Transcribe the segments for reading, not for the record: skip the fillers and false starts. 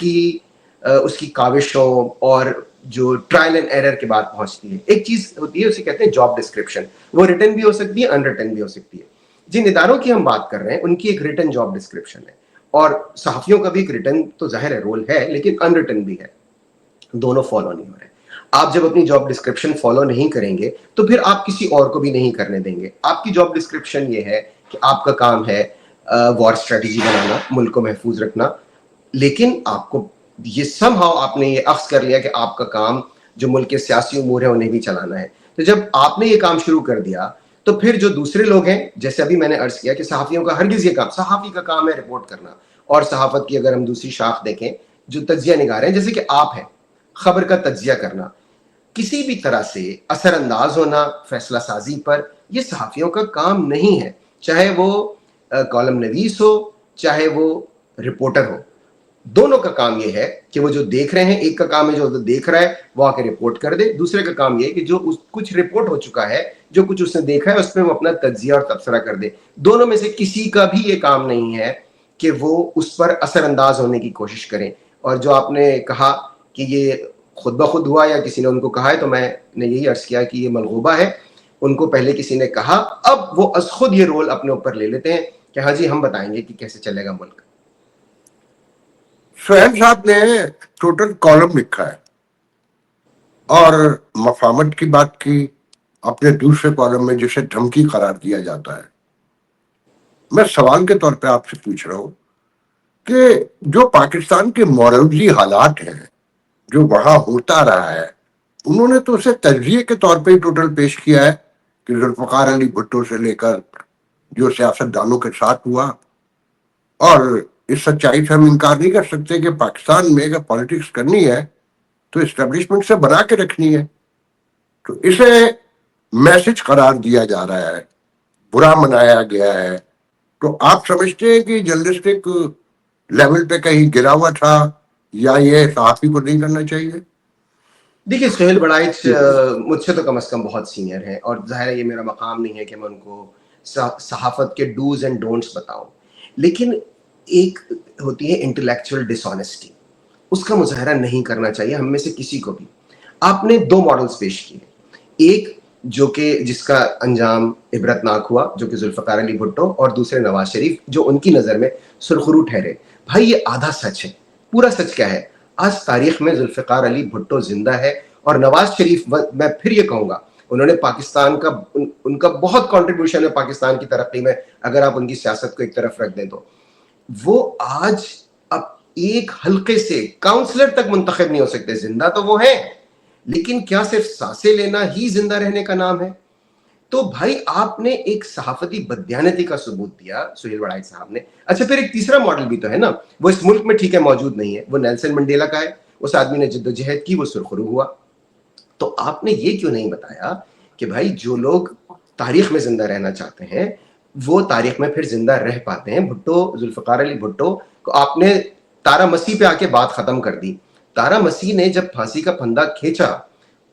کی اس کی کاوشوں اور جو ٹرائل اینڈ ایرر کے بعد پہنچتی ہے. ایک چیز ہوتی ہے اسے کہتے ہیں جاب ڈسکرپشن, وہ ریٹن بھی ہو سکتی ہے, ان ریٹن بھی ہو سکتی ہے. جن اداروں کی ہم بات کر رہے ہیں ان کی ایک ریٹن جاب ڈسکرپشن ہے, اور صحافیوں کا بھی ایک ریٹن تو ظاہر ہے رول ہے, لیکن ان ریٹن بھی ہے. دونوں فالو نہیں ہو رہے. آپ جب اپنی جاب ڈسکرپشن فالو نہیں کریں گے تو پھر آپ کسی اور کو بھی نہیں کرنے دیں گے. آپ کی جاب ڈسکرپشن یہ ہے کہ آپ کا کام ہے وار اسٹریٹجی بنانا, ملک کو محفوظ رکھنا, لیکن آپ کو یہ سم ہاؤ آپ نے یہ اخذ کر لیا کہ آپ کا کام جو ملک کے سیاسی امور ہیں انہیں بھی چلانا ہے. تو جب آپ نے یہ کام شروع کر دیا تو پھر جو دوسرے لوگ ہیں, جیسے ابھی میں نے عرض کیا کہ صحافیوں کا ہرگز یہ کام, صحافی کا کام ہے رپورٹ کرنا. اور صحافت کی اگر ہم دوسری شاخ دیکھیں, جو تجزیہ نگار ہیں جیسے کہ آپ ہیں, خبر کا تجزیہ کرنا, کسی بھی طرح سے اثر انداز ہونا فیصلہ سازی پر, یہ صحافیوں کا کام نہیں ہے. چاہے وہ کالم نویس ہو, چاہے وہ رپورٹر ہو, دونوں کا کام یہ ہے کہ وہ جو دیکھ رہے ہیں, ایک کا کام ہے جو دیکھ رہا ہے وہ آ کے رپورٹ کر دے, دوسرے کا کام یہ ہے کہ جو کچھ رپورٹ ہو چکا ہے, جو کچھ اس نے دیکھا ہے اس پہ وہ اپنا تجزیہ اور تبصرہ کر دے. دونوں میں سے کسی کا بھی یہ کام نہیں ہے کہ وہ اس پر اثر انداز ہونے کی کوشش کریں. اور جو آپ نے کہا کہ یہ خود بخود ہوا یا کسی نے ان کو کہا ہے, تو میں نے یہی عرض کیا کہ یہ ملغوبہ ہے. ان کو پہلے کسی نے کہا, اب وہ از خود یہ رول اپنے اوپر لے لیتے ہیں کہ ہاں جی ہم بتائیں گے کہ کیسے چلے گا ملک. سہیل صاحب نے ٹوٹل کالم لکھا ہے اور مفاہمت کی بات کی اپنے دوسرے کالم میں, جسے دھمکی قرار دیا جاتا ہے. میں سوال کے طور پہ آپ سے پوچھ رہا ہوں کہ جو پاکستان کے موروثی حالات ہیں, جو وہاں ہوتا رہا ہے, انہوں نے تو اسے تجزیے کے طور پہ ہی ٹوٹل پیش کیا ہے کہ ذوالفقار علی بھٹو سے لے کر جو سیاست دانوں کے ساتھ ہوا. اور اس سچائی سے ہم انکار نہیں کر سکتے کہ پاکستان میں اگر پالیٹکس کرنی ہے تو اسٹیبلشمنٹ سے بنا کے رکھنی ہے. تو اسے میسج قرار دیا جا رہا ہے, برا منایا گیا ہے. تو آپ سمجھتے ہیں کہ جرنلسٹک لیول پہ کہیں گرا ہوا تھا, یا یہ صحافی کو نہیں کرنا چاہیے؟ دیکھیے سہیل بڑائچ مجھ سے تو کم از کم بہت سینئر ہیں, اور ظاہر ہے یہ میرا مقام نہیں ہے کہ میں ان کو صحافت کے ڈوز اینڈ ڈونٹس بتاؤں. لیکن ایک ہوتی ہے انٹلیکچوئل ڈس آنیسٹی, اس کا مظاہرہ نہیں کرنا چاہیے ہم میں سے کسی کو بھی. آپ نے دو ماڈلز پیش کیے, ایک جو کہ جس کا انجام عبرتناک ہوا, جو کہ ذوالفقار علی بھٹو, اور دوسرے نواز شریف, جو ان کی نظر میں سرخرو ٹھہرے. بھائی یہ آدھا سچ ہے, پورا سچ کیا ہے؟ آج تاریخ میں ذوالفقار علی بھٹو زندہ ہے, اور نواز شریف, میں پھر یہ کہوں گا, انہوں نے پاکستان کا, ان کا بہت کنٹریبیوشن ہے پاکستان کی ترقی میں, اگر آپ ان کی سیاست کو ایک طرف رکھ دیں تو. وہ آج اب ایک حلقے سے کاؤنسلر تک منتخب نہیں ہو سکتے. زندہ تو وہ ہیں, لیکن کیا صرف سانسیں لینا ہی زندہ رہنے کا نام ہے؟ تو بھائی آپ نے ایک صحافتی بددیانتی کا ثبوت دیا سہیل بڑائچ صاحب نے. اچھا پھر ایک تیسرا ماڈل بھی تو ہے نا, وہ اس ملک میں ٹھیک ہے موجود نہیں ہے, وہ نیلسن منڈیلا کا ہے, اس آدمی نے جد و جہد کی, وہ سرخرو ہوا. تو آپ نے یہ کیوں نہیں بتایا کہ بھائی جو لوگ تاریخ میں زندہ رہنا چاہتے ہیں وہ تاریخ میں پھر زندہ رہ پاتے ہیں؟ بھٹو, ذوالفقار علی بھٹو کو آپ نے تارا مسیح پہ آ کے بات ختم کر دی. تارا مسیح نے جب پھانسی کا پھندا کھینچا,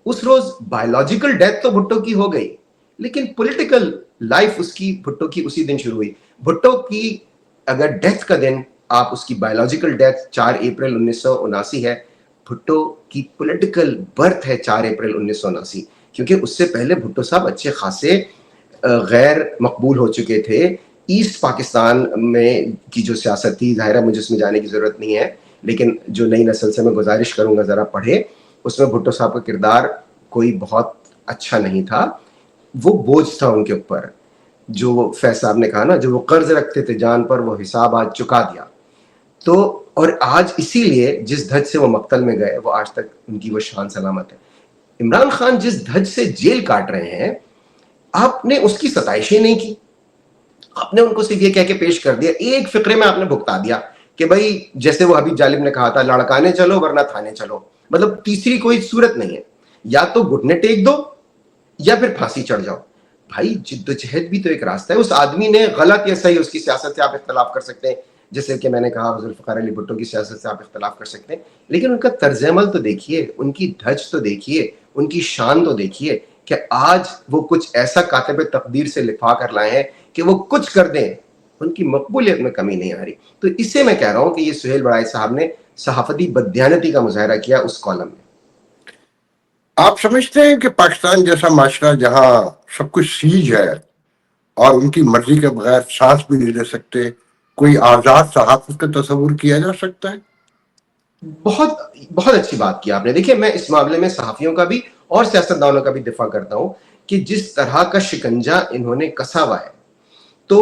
اس روز بایولوجیکل ڈیتھ تو بھٹو کی ہو گئی, لیکن پولیٹیکل لائف اس کی, بھٹو کی اسی دن شروع ہوئی. بھٹو کی اگر ڈیتھ کا دن آپ اس کی بایولوجیکل ڈیتھ 4 اپریل 1979 ہے, بھٹو کی پولیٹیکل برتھ ہے 4 اپریل 1979, کیونکہ اس سے پہلے بھٹو صاحب اچھے خاصے غیر مقبول ہو چکے تھے. ایسٹ پاکستان میں کی جو سیاست تھی, ظاہرہ مجھے اس میں جانے کی ضرورت نہیں ہے, لیکن جو نئی نسل سے میں گزارش کروں گا ذرا پڑھے, اس میں بھٹو صاحب کا کردار کوئی بہت اچھا نہیں تھا. وہ بوجھ تھا ان کے اوپر, جو فیض صاحب نے کہا نا, جو وہ قرض رکھتے تھے جان پر, وہ حساب آج چکا دیا. تو اور آج اسی لیے جس دھج سے وہ مقتل میں گئے, وہ آج تک ان کی وہ شان سلامت ہے. عمران خان جس دھج سے جیل کاٹ رہے ہیں, آپ نے اس کی ستائش ہی نہیں کی. آپ نے ان کو صرف یہ کہہ کے پیش کر دیا, ایک فقرے میں آپ نے بھگتا دیا کہ بھائی جیسے وہ حبیب جالب نے کہا تھا, لڑکانے چلو ورنہ تھانے چلو. مطلب تیسری کوئی صورت نہیں ہے, یا تو گھٹنے ٹیک دو یا پھر پھانسی چڑھ جاؤ. بھائی جد و جہد بھی تو ایک راستہ ہے. اس آدمی نے غلط یا صحیح, اس کی سیاست سے آپ اختلاف کر سکتے ہیں, جیسے کہ میں نے کہا ذوالفقار علی بھٹو کی سیاست سے آپ اختلاف کر سکتے ہیں, لیکن ان کا طرز عمل تو دیکھیے, ان کی دھج تو دیکھیے, ان کی شان تو دیکھیے, کہ آج وہ کچھ ایسا کاتب تقدیر سے لکھوا کر لائے ہیں کہ وہ کچھ کر دیں, ان کی مقبولیت میں کمی نہیں آ رہی. تو اس سے میں کہہ رہا ہوں کہ یہ سہیل بڑائچ صاحب نے صحافتی بددیانتی کا مظاہرہ کیا اس کالم میں. آپ سمجھتے ہیں کہ پاکستان جیسا معاشرہ جہاں سب کچھ سیج ہے اور ان کی مرضی کے بغیر سانس بھی نہیں لے سکتے، کوئی آزاد صحافت کا تصور کیا جا سکتا ہے؟ بہت بہت اچھی بات کی آپ نے. دیکھیے میں اس معاملے میں صحافیوں کا بھی اور سیاستدانوں کا بھی دفاع کرتا ہوں کہ جس طرح کا شکنجہ انہوں نے کسا ہوا ہے تو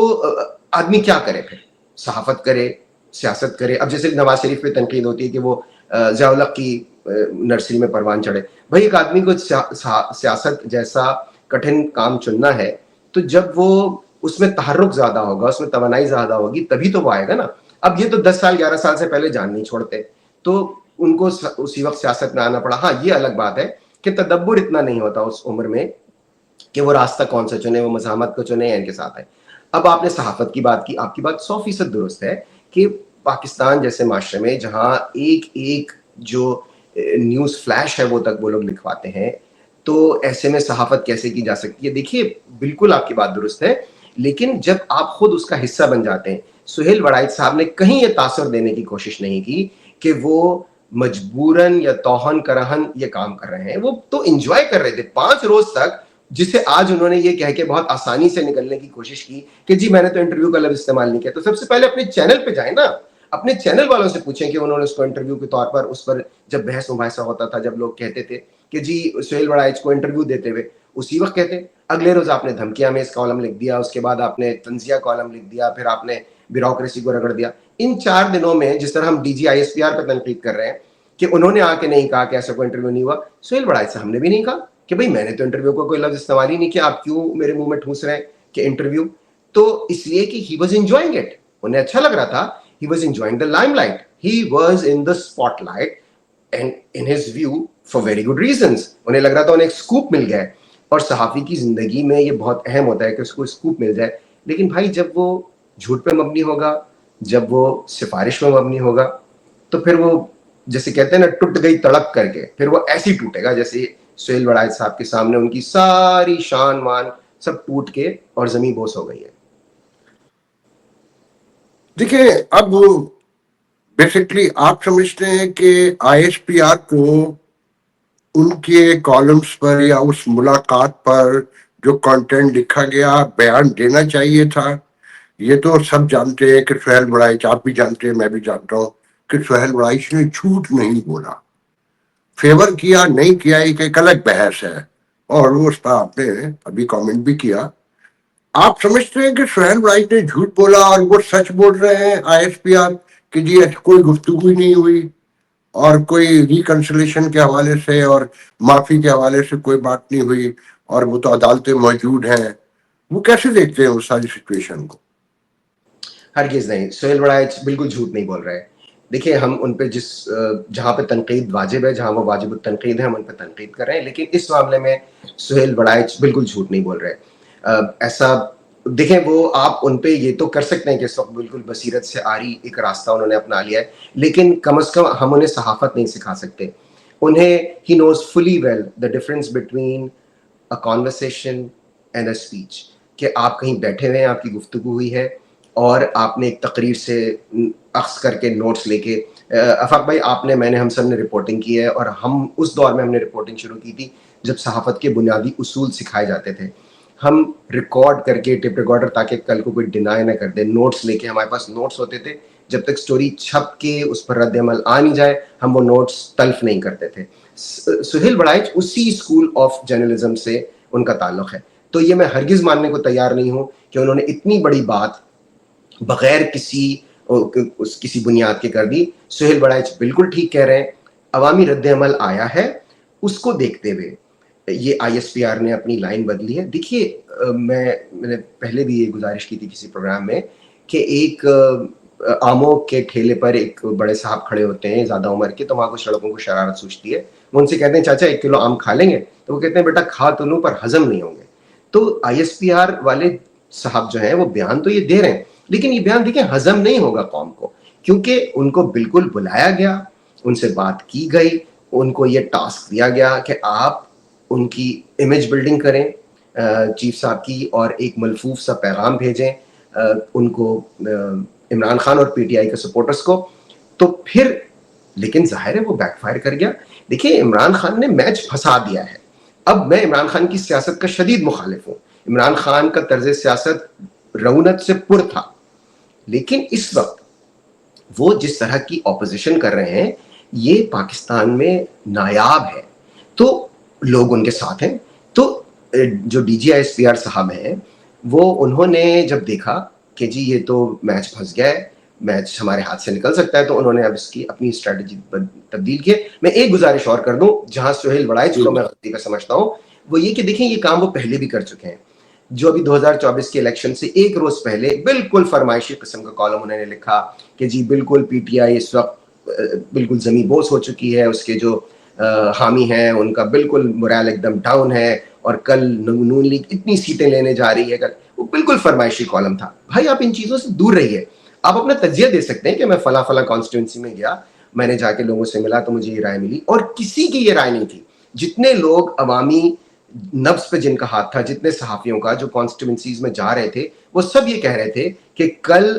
آدمی کیا کرے پھر؟ صحافت کرے، سیاست کرے. اب جیسے نواز شریف پہ تنقید ہوتی ہے کہ وہ ضیاء الحق کی نرسری میں پروان چڑھے. بھائی ایک آدمی کو سیاست جیسا کٹھن کام چننا ہے تو جب وہ اس میں تحرک زیادہ ہوگا، اس میں توانائی زیادہ ہوگی تبھی تو وہ آئے گا نا. اب یہ تو 10 سال 11 سال سے پہلے جان نہیں چھوڑتے تو ان کو اسی وقت سیاست میں آنا پڑا. ہاں یہ الگ بات ہے کہ تدبر اتنا نہیں ہوتا اس عمر میں کہ وہ راستہ کون سا چنے، وہ مزاحمت کو چنے یا ان کے ساتھ ہے. اب آپ نے صحافت کی بات کی، آپ کی بات 100% درست ہے کہ پاکستان جیسے معاشرے میں جہاں ایک ایک جو نیوز فلیش ہے وہ تک وہ لوگ لکھواتے ہیں تو ایسے میں صحافت کیسے کی جا سکتی ہے؟ دیکھیے بالکل آپ کی بات درست ہے، لیکن جب آپ خود اس کا حصہ بن جاتے ہیں. سہیل وڑائچ صاحب نے کہیں یہ تاثر دینے کی کوشش نہیں کی کہ وہ مجبوراً یا توہن کرہن یہ کام کر رہے ہیں. وہ تو انجوائے کر رہے تھے 5 روز تک، جسے آج انہوں نے یہ کہہ کے بہت آسانی سے نکلنے کی کوشش کی کہ جی میں نے تو انٹرویو کا لفظ استعمال نہیں کیا. تو سب سے پہلے اپنے چینل پہ جائیں نا، اپنے چینل والوں سے پوچھیں کہ انہوں نے اس کو انٹرویو کے طور پر اس پر جب بحث مباحثہ ہوتا تھا، جب لوگ کہتے تھے کہ جی سہیل وڑائچ کو انٹرویو دیتے ہوئے اسی وقت کہتے. اگلے روز آپ نے دھمکیاں میں اس کالم لکھ دیا، اس کے بعد آپ نے تنزیہ کالم لکھ دیا، پھر آپ نے بیوروکریسی کو رگڑ دیا. ان 4 دنوں میں جس طرح ہم D G I S P R پہ تنقید کر رہے ہیں کہ انہوں نے آ کے نہیں کہا کہ ایسا کوئی انٹرویو نہیں ہوا، سہیل وڑائچ سے ہم نے بھی نہیں کہا کہ بھئی میں نے تو انٹرویو کو کوئی لفظ استعمال ہی نہیں کیا، آپ کیوں میرے منہ میں ٹھوس رہے ہیں کہ انٹرویو. تو اس لیے کہ ہی واز انجوائنگ اٹ، انہیں اچھا لگ رہا تھا. He was enjoying the limelight, he was in the spotlight and in his view for very good reasons. انہیں لگ رہا تھا انہیں ایک اسکوپ مل گیا ہے، اور صحافی کی زندگی میں یہ بہت اہم ہوتا ہے کہ اس کو اسکوپ مل جائے. لیکن بھائی جب وہ جھوٹ پہ مبنی ہوگا، جب وہ سفارش میں مبنی ہوگا تو پھر وہ جیسے کہتے ہیں نا ٹوٹ گئی تڑپ کر کے، پھر وہ ایسی ٹوٹے گا جیسے سہیل وڑائچ صاحب کے سامنے ان کی ساری شان مان سب ٹوٹ کے اور زمین بوس ہو گئی ہے. دیکھیں اب بیسکلی آپ سمجھتے ہیں کہ آئی ایس پی آر کو ان کے کالمز پر یا اس ملاقات پر جو کانٹینٹ لکھا گیا بیان دینا چاہیے تھا؟ یہ تو سب جانتے ہیں کہ سہیل وڑائچ، آپ بھی جانتے ہیں، میں بھی جانتا ہوں کہ سہیل وڑائچ نے جھوٹ نہیں بولا. فیور کیا نہیں کیا ایک الگ بحث ہے، اور اس پر آپ نے ابھی کامنٹ بھی کیا. آپ سمجھتے ہیں کہ سہیل وڑائچ نے جھوٹ بولا اور وہ سچ بول رہے ہیں آئی ایس پی آر کہ جی کوئی گفتگو ہی نہیں ہوئی اور کوئی ریکنسلیشن کے حوالے سے اور معافی کے حوالے سے کوئی بات نہیں ہوئی اور وہ تو عدالتیں موجود ہیں؟ وہ کیسے دیکھتے ہیں اس ساری سچویشن کو؟ ہرگز نہیں، سہیل وڑائچ بالکل جھوٹ نہیں بول رہے. دیکھیے ہم ان پہ جہاں پہ تنقید واجب ہے، جہاں وہ واجب التنقید ہے، ہم ان پہ تنقید کر رہے ہیں. لیکن اس معاملے میں سہیل وڑائچ بالکل جھوٹ نہیں بول رہے. ایسا دیکھیں وہ آپ ان پہ یہ تو کر سکتے ہیں کہ اس وقت بالکل بصیرت سے آری ایک راستہ انہوں نے اپنا لیا ہے، لیکن کم از کم ہم انہیں صحافت نہیں سکھا سکتے. انہیں he knows fully well the difference between a conversation and a speech. کہ آپ کہیں بیٹھے ہوئے ہیں، آپ کی گفتگو ہوئی ہے اور آپ نے ایک تقریر سے اخذ کر کے نوٹس لے کے افاق بھائی آپ نے، میں نے، ہم سب نے رپورٹنگ کی ہے، اور ہم اس دور میں ہم نے رپورٹنگ شروع کی تھی جب صحافت کے بنیادی اصول سکھائے جاتے تھے. ہم ریکارڈ کر کے ٹیپ ریکارڈر تاکہ کل کو کوئی ڈینائی نہ کر دے، نوٹس لے کے ہمارے پاس نوٹس ہوتے تھے. جب تک سٹوری چھپ کے اس پر رد عمل آ نہیں جائے ہم وہ نوٹس تلف نہیں کرتے تھے. سہیل وڑائچ اسی اسکول آف جرنلزم سے ان کا تعلق ہے. تو یہ میں ہرگز ماننے کو تیار نہیں ہوں کہ انہوں نے اتنی بڑی بات بغیر کسی بنیاد کے کر دی. سہیل وڑائچ بالکل ٹھیک کہہ رہے ہیں، عوامی رد عمل آیا ہے، اس کو دیکھتے ہوئے یہ آئی ایس پی آر نے اپنی لائن بدلی ہے. دیکھیے میں نے پہلے بھی یہ گزارش کی تھی کسی پروگرام میں کہ ایک آموں کے ٹھیلے پر ایک بڑے صاحب کھڑے ہوتے ہیں زیادہ عمر کے، تو وہاں کچھ لڑکوں کو شرارت سوچتی ہے. وہ ان سے کہتے ہیں چاچا 1 کلو آم کھا لیں گے؟ تو وہ کہتے ہیں بیٹا کھا تو لوں پر ہضم نہیں ہوں گے. تو آئی ایس پی آر والے صاحب جو ہیں وہ بیان تو یہ دے رہے ہیں، لیکن یہ بیان دیکھیں ہضم نہیں ہوگا قوم کو، کیونکہ ان کو بالکل بلایا گیا، ان سے بات کی گئی، ان کو یہ ٹاسک دیا گیا کہ آپ ان کی امیج بلڈنگ کریں چیف صاحب کی، اور ایک ملفوف سا پیغام بھیجیں ان کو، عمران خان اور پی ٹی آئی کے سپورٹرز کو. تو پھر لیکن ظاہر ہے وہ بیک فائر کر گیا. دیکھیے عمران خان نے میچ پھنسا دیا ہے. اب میں عمران خان کی سیاست کا شدید مخالف ہوں. عمران خان کا طرز سیاست رونق سے پر تھا, لیکن اس وقت وہ جس طرح کی اپوزیشن کر رہے ہیں یہ پاکستان میں نایاب ہے, تو لوگ ان کے ساتھ ہیں. تو جو D G I S P R صاحب ہیں وہ انہوں نے جب دیکھا کہ جی یہ تو میچ پھنس گیا ہے, میچ ہمارے ہاتھ سے نکل سکتا ہے, تو انہوں نے اب اس کی اپنی اسٹریٹجی تبدیل کی. میں ایک گزارش اور کر دوں جہاں سہیل وڑائچ کو میں غلطی کا سمجھتا ہوں, وہ یہ کہ دیکھیں یہ کام وہ پہلے بھی کر چکے ہیں. جو ابھی 2024 کے الیکشن سے ایک روز پہلے بالکل فرمائشی قسم کا کالم انہوں نے لکھا کہ جی بالکل پی ٹی آئی اس وقت بالکل زمین بوس ہو چکی ہے, اس کے جو حامی ہیں ان کا بالکل morale ایک دم ڈاؤن ہے, اور کل نون لیگ اتنی سیٹیں لینے جا رہی ہے. وہ بالکل فرمائشی کالم تھا. بھائی آپ ان چیزوں سے دور رہیے. آپ اپنا تجزیہ دے سکتے ہیں کہ میں فلاں فلاں کانسٹیٹوئنسی میں گیا, میں نے جا کے لوگوں سے ملا تو مجھے یہ رائے ملی, اور کسی کی یہ رائے نہیں تھی. جتنے لوگ عوامی نبض پہ جن کا ہاتھ تھا, جتنے صحافیوں کا جو کانسٹیٹوئنسیز میں جا رہے تھے, وہ سب یہ کہہ رہے تھے کہ کل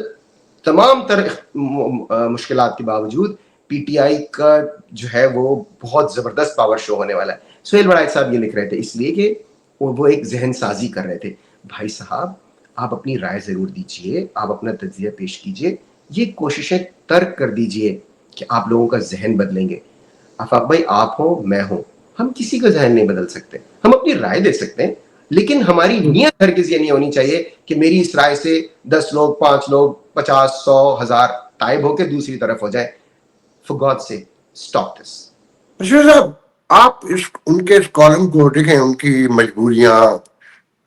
تمام تر مشکلات کے باوجود پی ٹی آئی کا جو ہے وہ بہت زبردست پاور شو ہونے والا ہے. سہیل وڑائچ صاحب یہ لکھ رہے تھے اس لیے کہ وہ ایک ذہن سازی کر رہے تھے. بھائی صاحب آپ اپنی رائے ضرور دیجئے, آپ اپنا تجزیہ پیش کیجئے, یہ کوششیں ترک کر دیجئے کہ آپ لوگوں کا ذہن بدلیں گے. آفاق بھائی آپ ہوں میں ہوں, ہم کسی کا ذہن نہیں بدل سکتے, ہم اپنی رائے دے سکتے ہیں, لیکن ہماری نیت ہرگز یہ نہیں ہونی چاہیے کہ میری اس رائے سے 10 لوگ 5 لوگ 50 100 1000 تائب ہو کے دوسری طرف ہو جائے. For God's sake, stop this. Rashid صاحب آپ ان کے اس کالم کو دیکھیں, ان کی مجبوریاں,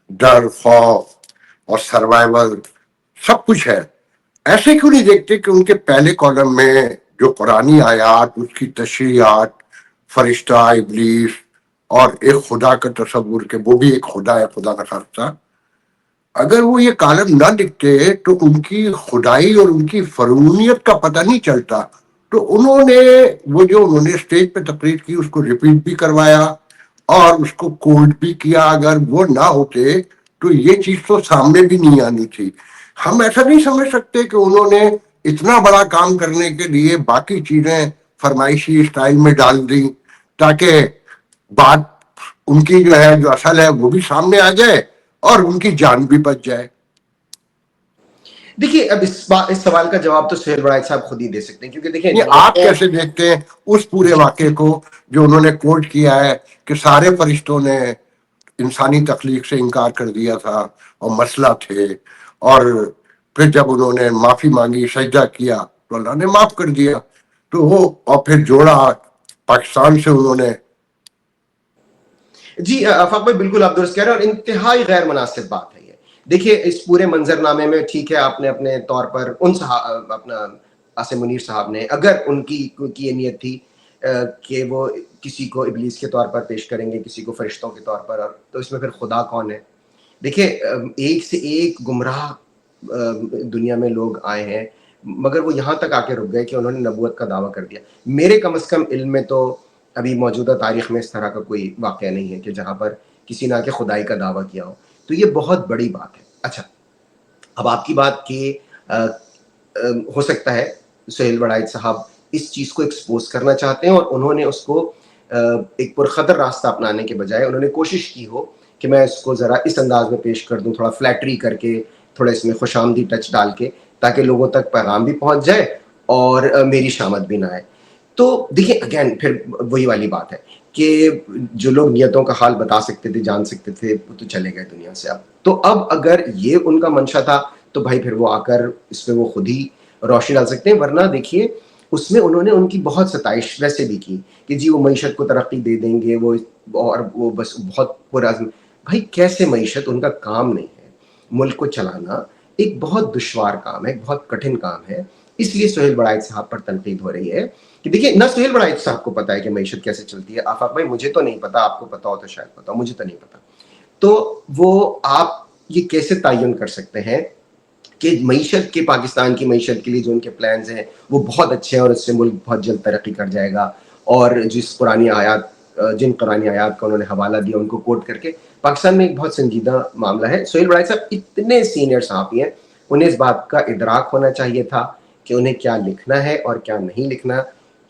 ڈر, خوف اور سروائیول سب کچھ ہے. ایسے کیوں نہیں دیکھتے کہ ان کے پہلے کالم میں جو قرآنی آیات, اس کی تشریحات, فرشتہ, ابلیس اور ایک خدا کا تصور کہ وہ بھی ایک خدا ہے, خدا نہ خاصہ, اگر وہ یہ کالم نہ لکھتے تو ان کی خدائی اور ان کی فرعونیت کا پتہ نہیں چلتا. تو انہوں نے اسٹیج پہ تقریر کی, اس کو ریپیٹ بھی کروایا اور اس کو کوٹ بھی کیا. اگر وہ نہ ہوتے تو یہ چیز تو سامنے بھی نہیں آنی تھی. ہم ایسا نہیں سمجھ سکتے کہ انہوں نے اتنا بڑا کام کرنے کے لیے باقی چیزیں فرمائشی اسٹائل میں ڈال دی تاکہ بات ان کی جو ہے جو اصل ہے وہ بھی سامنے آ جائے اور ان کی جان بھی بچ جائے. دیکھیے اب اس سوال کا جواب تو سہیل وڑائچ صاحب خود ہی دے سکتے ہیں, کیونکہ دیکھیں آپ کیسے دیکھتے ہیں اس پورے واقعے کو جو انہوں نے کوٹ کیا ہے کہ سارے فرشتوں نے انسانی تخلیق سے انکار کر دیا تھا اور مسئلہ تھے, اور پھر جب انہوں نے معافی مانگی, سجدہ کیا تو اللہ نے معاف کر دیا, تو وہ اور پھر جوڑا پاکستان سے انہوں نے. جی آفاق بھائی بالکل آپ درست کہہ رہے ہیں, اور انتہائی غیر مناسب بات ہے یہ. دیکھیے اس پورے منظر نامے میں ٹھیک ہے آپ نے اپنے طور پر ان اپنا عاصم منیر صاحب نے, اگر ان کی یہ نیت تھی کہ وہ کسی کو ابلیس کے طور پر پیش کریں گے, کسی کو فرشتوں کے طور پر, تو اس میں پھر خدا کون ہے؟ دیکھیں ایک سے ایک گمراہ دنیا میں لوگ آئے ہیں, مگر وہ یہاں تک آ کے رک گئے کہ انہوں نے نبوت کا دعویٰ کر دیا. میرے کم از کم علم میں تو ابھی موجودہ تاریخ میں اس طرح کا کوئی واقعہ نہیں ہے کہ جہاں پر کسی نے آ کے خدائی کا دعویٰ کیا ہو, تو یہ بہت بڑی بات ہے. اچھا اب آپ کی بات کہ ہو سکتا ہے سہیل وڑائچ صاحب اس چیز کو ایکسپوز کرنا چاہتے ہیں, اور انہوں نے اس کو ایک پرخطر راستہ اپنانے کے بجائے انہوں نے کوشش کی ہو کہ میں اس کو ذرا اس انداز میں پیش کر دوں, تھوڑا فلیٹری کر کے, تھوڑا اس میں خوش آمدی ٹچ ڈال کے, تاکہ لوگوں تک پیغام بھی پہنچ جائے اور میری شامت بھی نہ آئے. تو دیکھیں اگین پھر وہی والی بات ہے کہ جو لوگ نیتوں کا حال بتا سکتے تھے, جان سکتے تھے, وہ تو چلے گئے دنیا سے اب. تو اب اگر یہ ان کا منشا تھا تو بھائی پھر وہ آ کر اس پہ وہ خود ہی روشنی ڈال سکتے ہیں. ورنہ دیکھیے اس میں انہوں نے ان کی بہت ستائش ویسے بھی کی کہ جی وہ معیشت کو ترقی دے دیں گے, وہ بس بہت پرعزم. بھائی کیسے معیشت, ان کا کام نہیں ہے. ملک کو چلانا ایک بہت دشوار کام ہے, ایک بہت کٹھن کام ہے. اس لیے سہیل وڑائچ صاحب پر تنقید ہو رہی ہے کہ دیکھیے نہ سہیل وڑائچ صاحب کو پتا ہے کہ معیشت کیسے چلتی ہے. آفاق بھائی مجھے تو نہیں پتا, آپ کو پتا ہو تو شاید پتا ہو, مجھے تو نہیں پتا. تو وہ آپ یہ کیسے تعین کر سکتے ہیں کہ معیشت کے, پاکستان کی معیشت کے لیے جو ان کے پلانز ہیں وہ بہت اچھے ہیں اور اس سے ملک بہت جلد ترقی کر جائے گا, اور جن قرآنی آیات کا انہوں نے حوالہ دیا ان کو کوٹ کر کے. پاکستان میں ایک بہت سنجیدہ معاملہ ہے. سہیل وڑائچ صاحب اتنے سینئر صحافی ہیں, انہیں اس بات کا ادراک ہونا چاہیے تھا کہ انہیں کیا لکھنا ہے اور کیا نہیں لکھنا.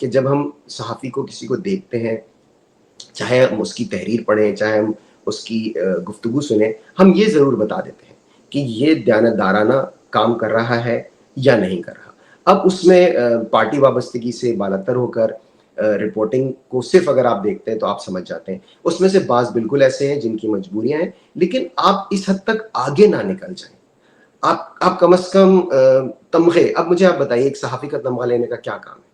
کہ جب ہم صحافی کو کسی کو دیکھتے ہیں, چاہے ہم اس کی تحریر پڑھیں, چاہے ہم اس کی گفتگو سنیں, ہم یہ ضرور بتا دیتے ہیں کہ یہ دیانتدارانہ کام کر رہا ہے یا نہیں کر رہا. اب اس میں پارٹی وابستگی سے بالاتر ہو کر رپورٹنگ کو صرف اگر آپ دیکھتے ہیں تو آپ سمجھ جاتے ہیں. اس میں سے بعض بالکل ایسے ہیں جن کی مجبوریاں ہیں, لیکن آپ اس حد تک آگے نہ نکل جائیں. آپ کم از کم تمغے, اب مجھے آپ بتائیے ایک صحافی کا تمغہ لینے کا کیا کام ہے؟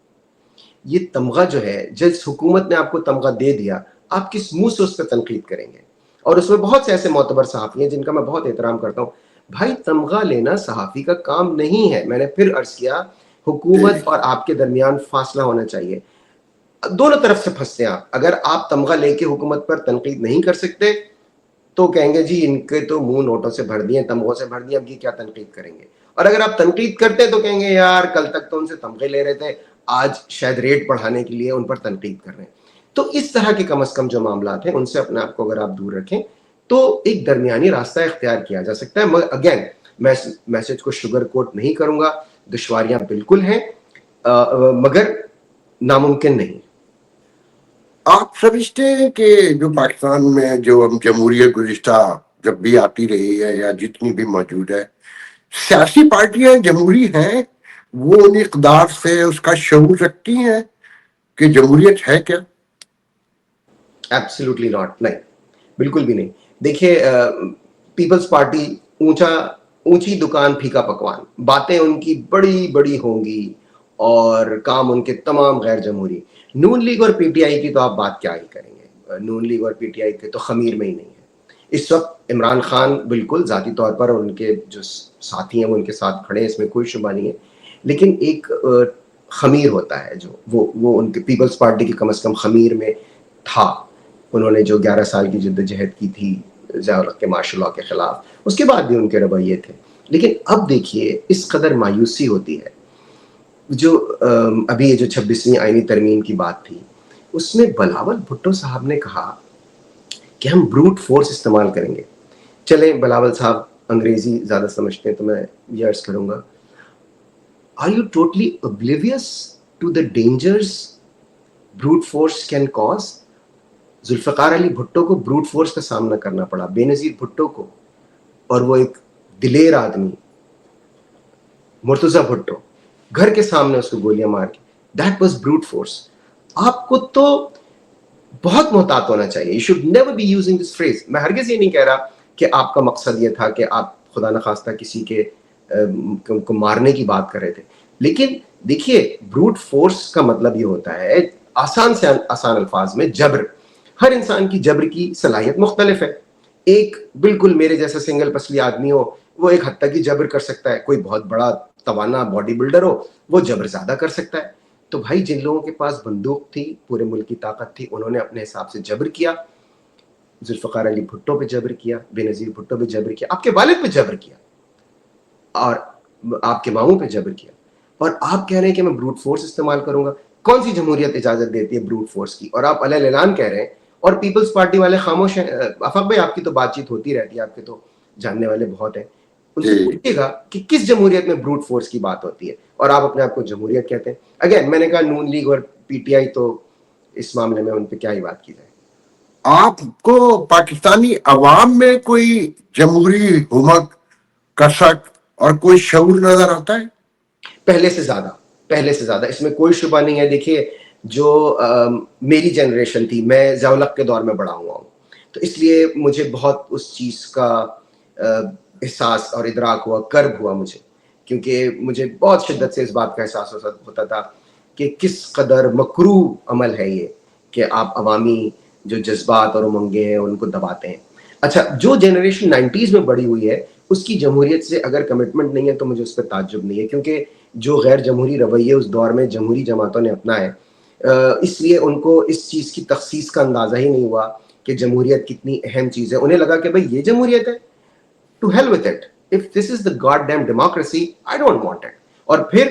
یہ تمغہ جو ہے, جس حکومت نے آپ کو تمغہ دے دیا, آپ کس منہ سے اس پہ تنقید کریں گے؟ اور اس میں بہت سے ایسے معتبر صحافی ہیں جن کا میں بہت احترام کرتا ہوں. بھائی تمغہ لینا صحافی کا کام نہیں ہے. میں نے پھر عرض کیا, حکومت اور آپ کے درمیان فاصلہ ہونا چاہیے. دونوں طرف سے پھنستے ہیں آپ. اگر آپ تمغہ لے کے حکومت پر تنقید نہیں کر سکتے تو کہیں گے جی ان کے تو منہ نوٹوں سے بھر دیے, تمغوں سے بھر دیے, اب یہ کیا تنقید کریں گے. اور اگر آپ تنقید کرتے تو کہیں گے یار کل تک تو ان سے تمغے لے رہے تھے, آج شاید ریٹ بڑھانے کے لیے ان پر تنقید کر رہے ہیں. تو اس طرح کے کم از کم جو معاملات ہیں ان سے اپنے آپ کو اگر آپ دور رکھیں تو ایک درمیانی راستہ اختیار کیا جا سکتا ہے. مگر اگین میں میسج کو شوگر کوٹ نہیں کروں گا, دشواریاں بالکل ہیں مگر ناممکن نہیں. آپ سمجھتے ہیں کہ جو پاکستان میں جو ہم جمہوریت گزشتہ جب بھی آتی رہی ہے یا جتنی بھی موجود ہے, سیاسی پارٹیاں جمہوری ہیں, وہ ان اقدار سے اس کا شعور رکھتی ہیں کہ جمہوریت ہے کیا؟ ایبسلیوٹلی ناٹ, نہیں بالکل بھی نہیں. دیکھیے پیپلز پارٹی اونچی دکان پھیکا پکوان, باتیں ان کی بڑی بڑی ہوں گی اور کام ان کے تمام غیر جمہوری. نون لیگ اور پی ٹی آئی کی تو آپ بات کیا ہی کریں گے, نون لیگ اور پی ٹی آئی کے تو خمیر میں ہی نہیں ہے. اس وقت عمران خان بالکل ذاتی طور پر اور ان کے جو ساتھی ہیں وہ ان کے ساتھ کھڑے ہیں, اس میں کوئی شبہ نہیں ہے, لیکن ایک خمیر ہوتا ہے جو وہ ان کے پیپلز پارٹی کی کم از کم خمیر میں تھا. انہوں نے جو 11 سال کی جدوجہد کی تھی ضیاء الحق کے مارشل لاء کے خلاف, اس کے بعد بھی ان کے رویے تھے. لیکن اب دیکھیے اس قدر مایوسی ہوتی ہے. جو ابھی یہ جو 26ویں آئینی ترمیم کی بات تھی, اس میں بلاول بھٹو صاحب نے کہا کہ ہم بروٹ فورس استعمال کریں گے. چلیں بلاول صاحب انگریزی زیادہ سمجھتے ہیں تو میں یہ عرض کروں گا, are you totally oblivious to the dangers brute force can cause? Zulfikar Ali Bhutto کو بروٹ فورس کا سامنا کرنا پڑا, بے نظیر بھٹو کو, اور وہ ایک دلیر آدمی مرتضیٰ بھٹو گھر کے سامنے اس کو گولیاں مار کے, دیٹ واز بروٹ فورس. آپ کو تو بہت محتاط ہونا چاہیے. You should never be using this phrase. میں ہرگز یہ نہیں کہہ رہا کہ آپ کا مقصد یہ تھا کہ آپ خدا نخواستہ کسی کے کو مارنے کی بات کر رہے تھے, لیکن دیکھیے بروٹ فورس کا مطلب یہ ہوتا ہے, آسان سے آسان الفاظ میں, جبر. ہر انسان کی جبر کی صلاحیت مختلف ہے. ایک بالکل میرے جیسا سنگل پسلی آدمی ہو وہ ایک حد تک ہی جبر کر سکتا ہے, کوئی بہت بڑا توانا باڈی بلڈر ہو وہ جبر زیادہ کر سکتا ہے. تو بھائی جن لوگوں کے پاس بندوق تھی, پورے ملک کی طاقت تھی, انہوں نے اپنے حساب سے جبر کیا. ذوالفقار علی بھٹو پہ جبر کیا, بے نظیر بھٹو پہ جبر کیا, آپ کے والد پہ جبر کیا, اور آپ کے ماموں پہ جبر کیا, اور آپ کہہ رہے ہیں کہ میں بروٹ فورس استعمال کروں گا. کون سی جمہوریت اجازت دیتی ہے بروٹ فورس کی؟ اور آپ علیہ اعلان کہہ رہے ہیں اور پیپلز پارٹی والے خاموش ہیں. افاق بھائی آپ کی تو بات چیت ہوتی رہتی ہے, آپ کے تو جاننے والے بہت ہیں, ان سے پوچھیے گا کہ کس جمہوریت میں بروٹ فورس کی بات ہوتی ہے اور آپ اپنے آپ کو جمہوریت کہتے ہیں. اگین میں نے کہا نون لیگ اور پی ٹی آئی تو اس معاملے میں ان پہ کیا ہی بات کی جائے. آپ کو پاکستانی عوام میں کوئی جمہوری حکومت کا شک اور کوئی شعور نظر آتا ہے؟ پہلے سے زیادہ, اس میں کوئی شبہ نہیں ہے. دیکھیے جو میری جنریشن تھی, میں ضیاء الحق کے دور میں بڑا ہوا ہوں, تو اس لیے مجھے بہت اس چیز کا احساس اور ادراک ہوا, کرب ہوا مجھے, کیونکہ مجھے بہت شدت سے اس بات کا احساس ہوتا تھا کہ کس قدر مکروہ عمل ہے یہ کہ آپ عوامی جو جذبات اور امنگیں ہیں ان کو دباتے ہیں. اچھا, جو جنریشن 90s میں بڑی ہوئی ہے اس کی جمہوریت سے اگر کمٹمنٹ نہیں ہے تو مجھے اس پہ تعجب نہیں ہے, کیونکہ جو غیر جمہوری رویے اس دور میں جمہوری جماعتوں نے اپنائے, اس لیے ان کو اس چیز کی تخصیص کا اندازہ ہی نہیں ہوا کہ جمہوریت کتنی اہم چیز ہے. انہیں لگا کہ بھئی یہ جمہوریت ہے, to hell with it, if this is the god damn democracy I don't want it. اور پھر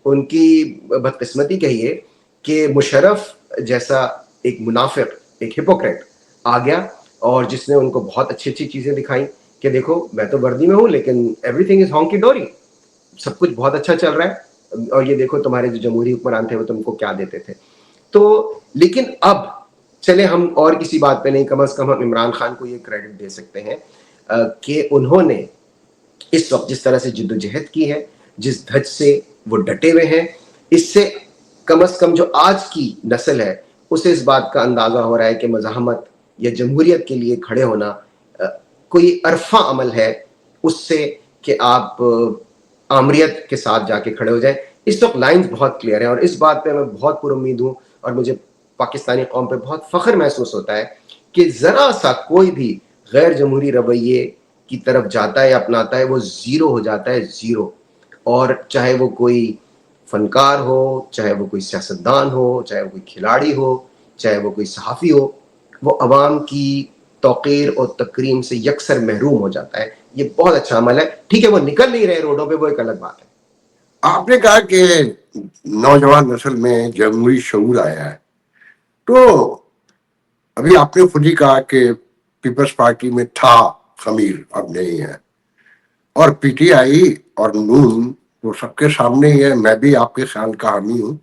ان کی بدقسمتی کہیے کہ مشرف جیسا ایک منافق, ایک ہپوکریٹ آ گیا اور جس نے ان کو بہت اچھی اچھی چیزیں دکھائیں کہ دیکھو میں تو وردی میں ہوں لیکن ایوری تھنگ از ہانکی ڈوری, سب کچھ بہت اچھا چل رہا ہے. اور یہ دیکھو تمہارے جو جمہوری حکمران تھے وہ تم کو کیا دیتے تھے. تو لیکن اب چلے ہم اور کسی بات پہ نہیں, کم از کم ہم عمران خان کو یہ کریڈٹ دے سکتے ہیں کہ انہوں نے اس وقت جس طرح سے جدوجہد کی ہے, جس دھج سے وہ ڈٹے ہوئے ہیں, اس سے کم از کم جو آج کی نسل ہے اسے اس بات کا اندازہ ہو رہا ہے کہ مزاحمت یا جمہوریت کے لیے کھڑے ہونا کوئی عرفہ عمل ہے اس سے کہ آپ آمریت کے ساتھ جا کے کھڑے ہو جائیں. اس وقت لائنز بہت کلیئر ہیں, اور اس بات پہ میں بہت پر امید ہوں, اور مجھے پاکستانی قوم پہ بہت فخر محسوس ہوتا ہے کہ ذرا سا کوئی بھی غیر جمہوری رویے کی طرف جاتا ہے یا اپناتا ہے وہ زیرو ہو جاتا ہے, زیرو. اور چاہے وہ کوئی فنکار ہو, چاہے وہ کوئی سیاستدان ہو, چاہے وہ کوئی کھلاڑی ہو, چاہے وہ کوئی صحافی ہو, وہ عوام کی توقیر اور تکریم سے یکسر محروم ہو جاتا ہے. یہ بہت اچھا عمل ہے. ٹھیک ہے وہ نکل نہیں رہے روڈوں پہ, وہ ایک الگ بات ہے. آپ نے کہا کہ نوجوان نسل میں جمہوری شعور آیا ہے, تو ابھی آپ نے خود ہی کہا کہ پیپلز پارٹی میں تھا خمیر, اب نہیں ہے, اور پی ٹی آئی اور نون وہ سب کے سامنے ہی ہے. میں بھی آپ کے خیال کا حامی ہوں.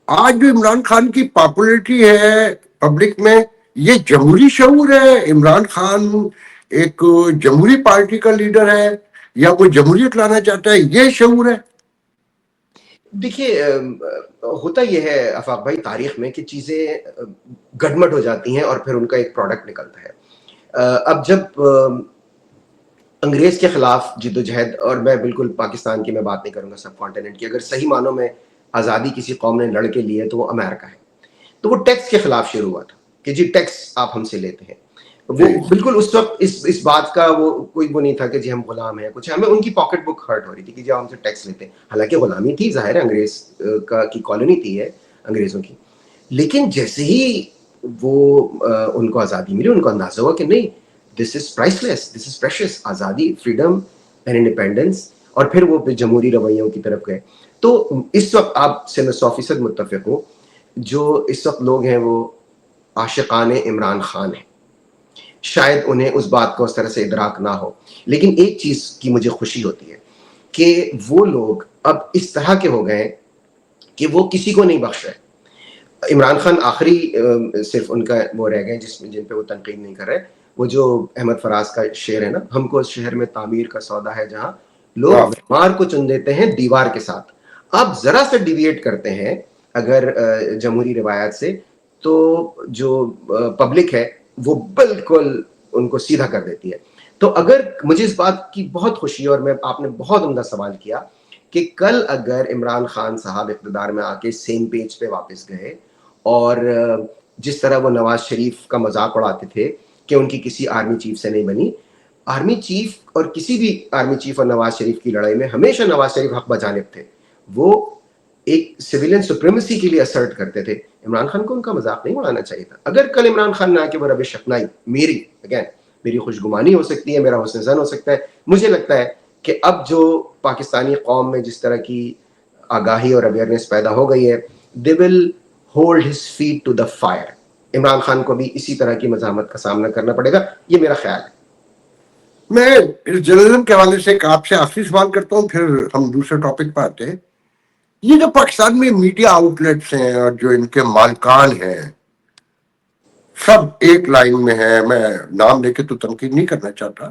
آج جو عمران خان کی پاپولرٹی ہے پبلک میں, یہ جمہوری شعور ہے؟ عمران خان ایک جمہوری پارٹی کا لیڈر ہے یا وہ جمہوریت لانا چاہتا ہے, یہ شعور ہے؟ دیکھیے ہوتا یہ ہے آفاق بھائی تاریخ میں کہ چیزیں گڈمڈ ہو جاتی ہیں اور پھر ان کا ایک پروڈکٹ نکلتا ہے. اب جب انگریز کے خلاف جدوجہد, اور میں بالکل پاکستان کی میں بات نہیں کروں گا, سب کانٹیننٹ کی, اگر صحیح معنوں میں آزادی کسی قوم نے لڑ کے لی ہے تو وہ امریکہ ہے. تو وہ ٹیکس کے خلاف شروع ہوا تھا کہ جی ٹیکس آپ ہم سے لیتے ہیں. وہ بالکل اس وقت اس بات کا وہ کوئی وہ نہیں تھا کہ جی ہم غلام ہیں کچھ, ہمیں ان کی پاکٹ بک ہرٹ ہو رہی تھی کہ جی ہم سے ٹیکس لیتے ہیں. حالانکہ غلامی تھی, ظاہر ہے انگریز کی کالونی تھی ہے انگریزوں کی. لیکن جیسے ہی وہ ان کو آزادی ملی, ان کو اندازہ ہوا کہ نہیں, دس از پرائس لیس, دس از پریشیس, آزادی, فریڈم اینڈ انڈیپینڈنس. اور پھر وہ جمہوری رویوں کی طرف گئے. تو اس وقت آپ سے میں 100% متفق ہوں, جو اس وقت لوگ ہیں وہ عاشقان عمران خان ہیں. شاید انہیں اس بات کو اس طرح سے ادراک نہ ہو, لیکن ایک چیز کی مجھے خوشی ہوتی ہے کہ وہ لوگ اب اس طرح کے ہو گئے کہ وہ کسی کو نہیں بخش رہے. عمران خان آخری صرف ان کا وہ رہ گئے جن پہ وہ تنقید نہیں کر رہے, وہ جو احمد فراز کا شعر ہے نا, ہم کو اس شہر میں تعمیر کا سودا ہے جہاں لوگ معمار کو چن دیتے ہیں دیوار کے ساتھ. آپ ذرا سا ڈیویٹ کرتے ہیں اگر جمہوری روایات سے, تو جو پبلک ہے وہ بالکل ان کو سیدھا کر دیتی ہے. تو اگر مجھے اس بات کی بہت خوشی ہے, اور میں آپ نے بہت عمدہ سوال کیا کہ کل اگر عمران خان صاحب اقتدار میں آ کے سیم پیج پہ واپس گئے, اور جس طرح وہ نواز شریف کا مذاق اڑاتے تھے کہ ان کی کسی آرمی چیف سے نہیں بنی, آرمی چیف اور کسی بھی آرمی چیف اور نواز شریف کی لڑائی میں ہمیشہ نواز شریف حق بجانب تھے. وہ ایک سویلین سپریمیسی کے لیے اسرٹ کرتے تھے. عمران خان کو ان کا مذاق نہیں اڑانا چاہیے تھا. اگر کل عمران خان نے آ کے وہ روش اپنائی, میری خوشگمانی ہو سکتی ہے, میرا حسن زن ہو سکتا ہے, مجھے لگتا ہے کہ اب جو پاکستانی قوم میں جس طرح کی آگاہی اور اویئرنیس پیدا ہو گئی ہے, they will hold his feet to the fire. Imran Khan کو بھی اسی طرح کی مزاحمت کا سامنا کرنا پڑے گا, یہ میرا خیال ہے. میں اس جرنلزم کے حوالے سے آپ سے آخری سوال کرتا ہوں, پھر ہم دوسرے ٹاپک پہ آتے ہیں. یہ جو پاکستان میں میڈیا آؤٹ لیٹس ہیں اور جو ان کے مالکان ہیں, سب ایک لائن میں ہیں, میں نام لے کے تو تنقید نہیں کرنا چاہتا,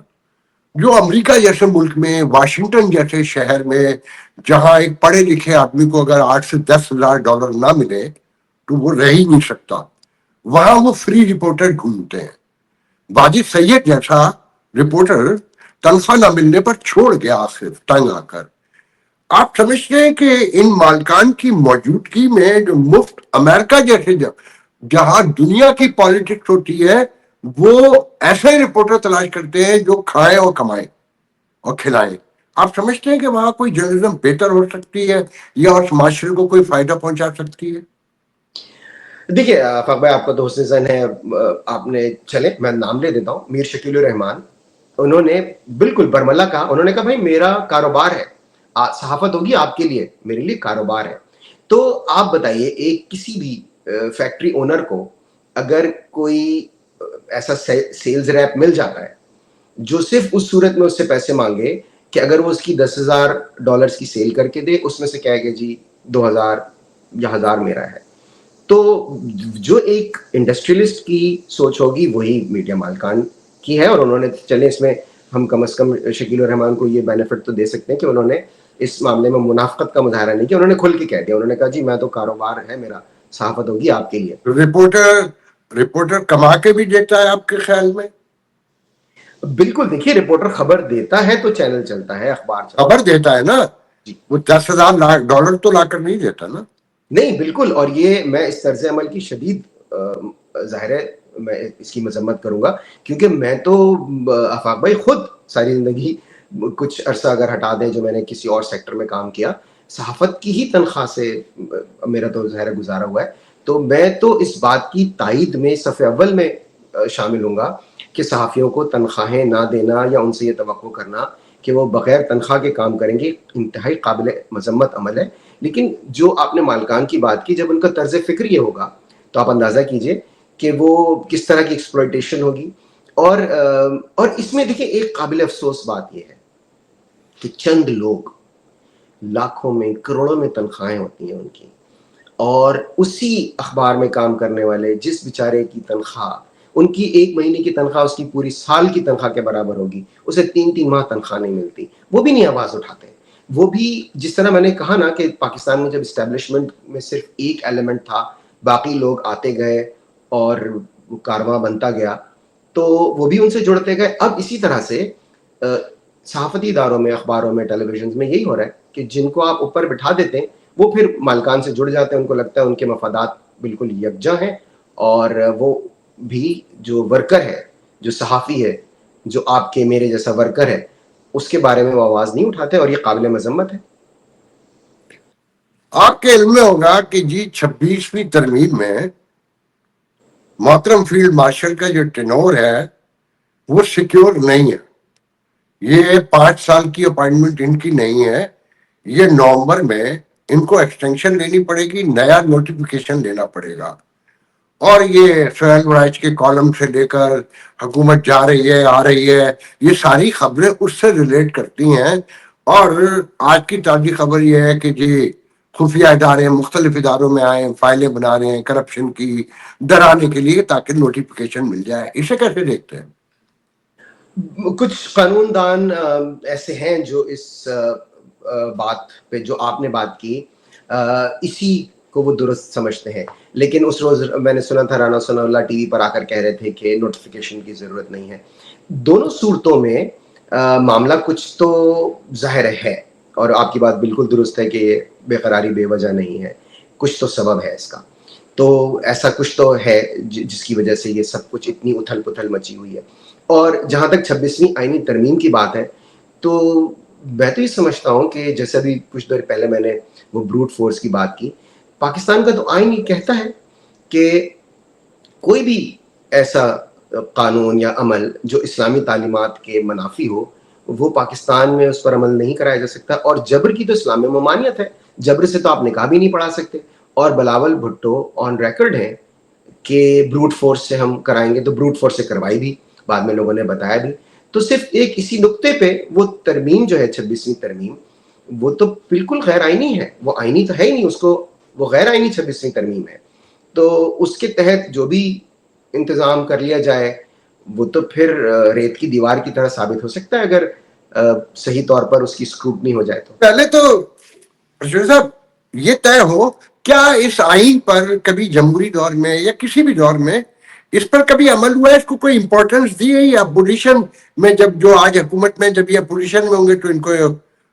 جو امریکہ جیسے ملک میں, واشنگٹن جیسے شہر میں, جہاں ایک پڑھے لکھے آدمی کو اگر $8,000 سے $10,000 نہ ملے تو وہ رہ ہی نہیں سکتا, وہاں وہ فری رپورٹر ڈھونڈتے ہیں. واجد سید جیسا رپورٹر تنخواہ نہ ملنے پر چھوڑ گیا آخر تنگ آ کر. آپ سمجھتے ہیں کہ ان مالکان کی موجودگی میں جو مفت امریکہ جیسے جہاں دنیا کی پالیٹکس ہوتی ہے, وہ ایسے رپورٹر تلاش کرتے ہیں جو کھائیں اور کمائیں اور کھلائیں, آپ سمجھتے ہیں کہ وہاں کوئی جرنلزم بہتر ہو سکتی ہے یا اس معاشرے کو کوئی فائدہ پہنچا سکتی ہے؟ دیکھیے آفاق بھائی, آپ کا تو حسن زن ہے. آپ نے چلے میں نام لے دیتا ہوں, میر شکیل الرحمان, انہوں نے بالکل برملا کہا. انہوں نے کہا بھائی میرا کاروبار ہے, صحافت ہوگی آپ کے لیے, میرے لیے کاروبار ہے. تو آپ بتائیے ایک کسی بھی فیکٹری اونر کو اگر کوئی ایسا سیلز ریپ مل جاتا ہے جو صرف اس صورت میں اس سے پیسے مانگے کہ اگر وہ اس کی $10,000 کی سیل کر کے دے, اس میں سے کہے کہ جی 2,000 یا 1,000 میرا ہے. تو جو ایک انڈسٹریلسٹ کی سوچ ہوگی وہی میڈیا مالکان کی ہے, اور انہوں نے چلے اس میں ہم کم از کم شکیل الرحمان کو یہ بینیفٹ تو دے سکتے ہیں کہ انہوں نے اس معاملے میں منافقت کا مظاہرہ نہیں کیا, انہوں نے کھل کے کہہ دیا, انہوں نے کہا جی میں تو کاروبار ہے میرا, صحافت ہوگی آپ کے لیے. رپورٹر کما کے بھی دیتا ہے آپ کے خیال میں؟ بالکل, دیکھیے رپورٹر خبر دیتا ہے تو چینل چلتا ہے, اخبار چلتا ہے. خبر دیتا ہے نا, وہ $10,000 تو لا کر نہیں دیتا نا. نہیں بالکل, اور یہ میں اس طرز عمل کی شدید ظاہر ہے میں اس کی مذمت کروں گا, کیونکہ میں تو آفاق بھائی خود ساری زندگی کچھ عرصہ اگر ہٹا دیں جو میں نے کسی اور سیکٹر میں کام کیا, صحافت کی ہی تنخواہ سے میرا تو ظاہر گزارا ہوا ہے. تو میں تو اس بات کی تائید میں صف اول میں شامل ہوں گا کہ صحافیوں کو تنخواہیں نہ دینا یا ان سے یہ توقع کرنا کہ وہ بغیر تنخواہ کے کام کریں گے انتہائی قابل مذمت عمل ہے. لیکن جو آپ نے مالکان کی بات کی, جب ان کا طرز فکر یہ ہوگا تو آپ اندازہ کیجئے کہ وہ کس طرح کی ایکسپلوئٹیشن ہوگی. اور اس میں دیکھیں ایک قابل افسوس بات یہ ہے کہ چند لوگ, لاکھوں میں کروڑوں میں تنخواہیں ہوتی ہیں ان کی, اور اسی اخبار میں کام کرنے والے جس بیچارے کی تنخواہ, ان کی 1 مہینے کی تنخواہ اس کی پوری سال کی تنخواہ کے برابر ہوگی, اسے 3 ماہ تنخواہ نہیں ملتی, وہ بھی نہیں آواز اٹھاتے. وہ بھی جس طرح میں نے کہا نا کہ پاکستان میں جب اسٹیبلشمنٹ میں صرف ایک ایلیمنٹ تھا, باقی لوگ آتے گئے اور کارواں بنتا گیا, تو وہ بھی ان سے جڑتے گئے. اب اسی طرح سے صحافتی اداروں میں, اخباروں میں, ٹیلی ویژن میں یہی ہو رہا ہے کہ جن کو آپ اوپر بٹھا دیتے ہیں وہ پھر مالکان سے جڑ جاتے ہیں, ان کو لگتا ہے ان کے مفادات بالکل یکجا ہیں, اور وہ بھی جو ورکر ہے, جو صحافی ہے, جو آپ کے میرے جیسا ورکر ہے, اس کے بارے میں وہ آواز نہیں اٹھاتے, اور یہ قابل مذمت ہے. آپ کے علم میں ہوگا کہ جی 26ویں ترمیم میں محترم فیلڈ مارشل کا جو ٹینور ہے وہ سیکیور نہیں ہے. یہ 5 سال کی اپائنٹمنٹ ان کی نہیں ہے, یہ نومبر میں ان کو ایکسٹینشن لینی پڑے گی, نیا نوٹیفیکیشن لینا پڑے گا. اور یہ سہیل رائج کے کالم سے لے کر حکومت جا رہی ہے آ رہی ہے, یہ ساری خبریں اس سے ریلیٹ کرتی ہیں. اور آج کی تازی خبر یہ ہے کہ جی خفیہ ادارے مختلف اداروں میں آئے, فائلیں بنا رہے ہیں کرپشن کی ڈرانے کے لیے تاکہ نوٹیفیکیشن مل جائے. اسے کیسے دیکھتے ہیں؟ کچھ قانون دان ایسے ہیں جو اس بات پہ جو آپ نے بات کی اسی کو وہ درست سمجھتے ہیں. لیکن اس روز میں نے سنا تھا رانا ثناء اللہ ٹی وی پر آ کر کہہ رہے تھے کہ نوٹیفیکیشن کی ضرورت نہیں ہے. دونوں صورتوں میں معاملہ کچھ تو ظاہر ہے, اور آپ کی بات بالکل درست ہے کہ یہ بے قراری بے وجہ نہیں ہے, کچھ تو سبب ہے اس کا. تو ایسا کچھ تو ہے جس کی وجہ سے یہ سب کچھ اتنی اتھل پتھل مچی ہوئی ہے. اور جہاں تک 26ویں آئینی ترمیم کی بات ہے, تو میں تو یہ سمجھتا ہوں کہ جیسے ابھی کچھ دیر پہلے میں نے وہ بروٹ فورس کی بات کی, پاکستان کا تو آئین یہ کہتا ہے کہ کوئی بھی ایسا قانون یا عمل جو اسلامی تعلیمات کے منافی ہو وہ پاکستان میں اس پر عمل نہیں کرایا جا سکتا. اور جبر کی تو اسلام میں ممانعت ہے, جبر سے تو آپ نکاح بھی نہیں پڑھا سکتے. اور بلاول بھٹو آن ریکارڈ ہیں کہ بروٹ فورس سے ہم کرائیں گے, تو بروٹ فورس سے کروائی بھی, بعد میں لوگوں نے بتایا بھی. تو صرف ایک اسی نقطے پہ وہ ترمیم جو ہے 26ویں ترمیم, وہ تو بالکل غیر آئینی ہے, وہ آئینی تو ہے ہی نہیں, اس کو وہ غیر آئینی 26ویں ترمیم ہے. تو اس کے تحت جو بھی انتظام کر لیا جائے وہ تو پھر ریت کی دیوار کی طرح ثابت ہو سکتا ہے اگر صحیح طور پر اس کی اسکروٹنی ہو جائے. تو پہلے تو صاحب یہ طے ہو, کیا اس آئین پر کبھی جمہوری دور میں یا کسی بھی دور میں اس پر کبھی عمل ہوا ہے, اس کو کوئی امپورٹنس دی ہے, یا اپوزیشن میں جب جو آج حکومت میں جب یہ اپوزیشن میں ہوں گے تو ان کو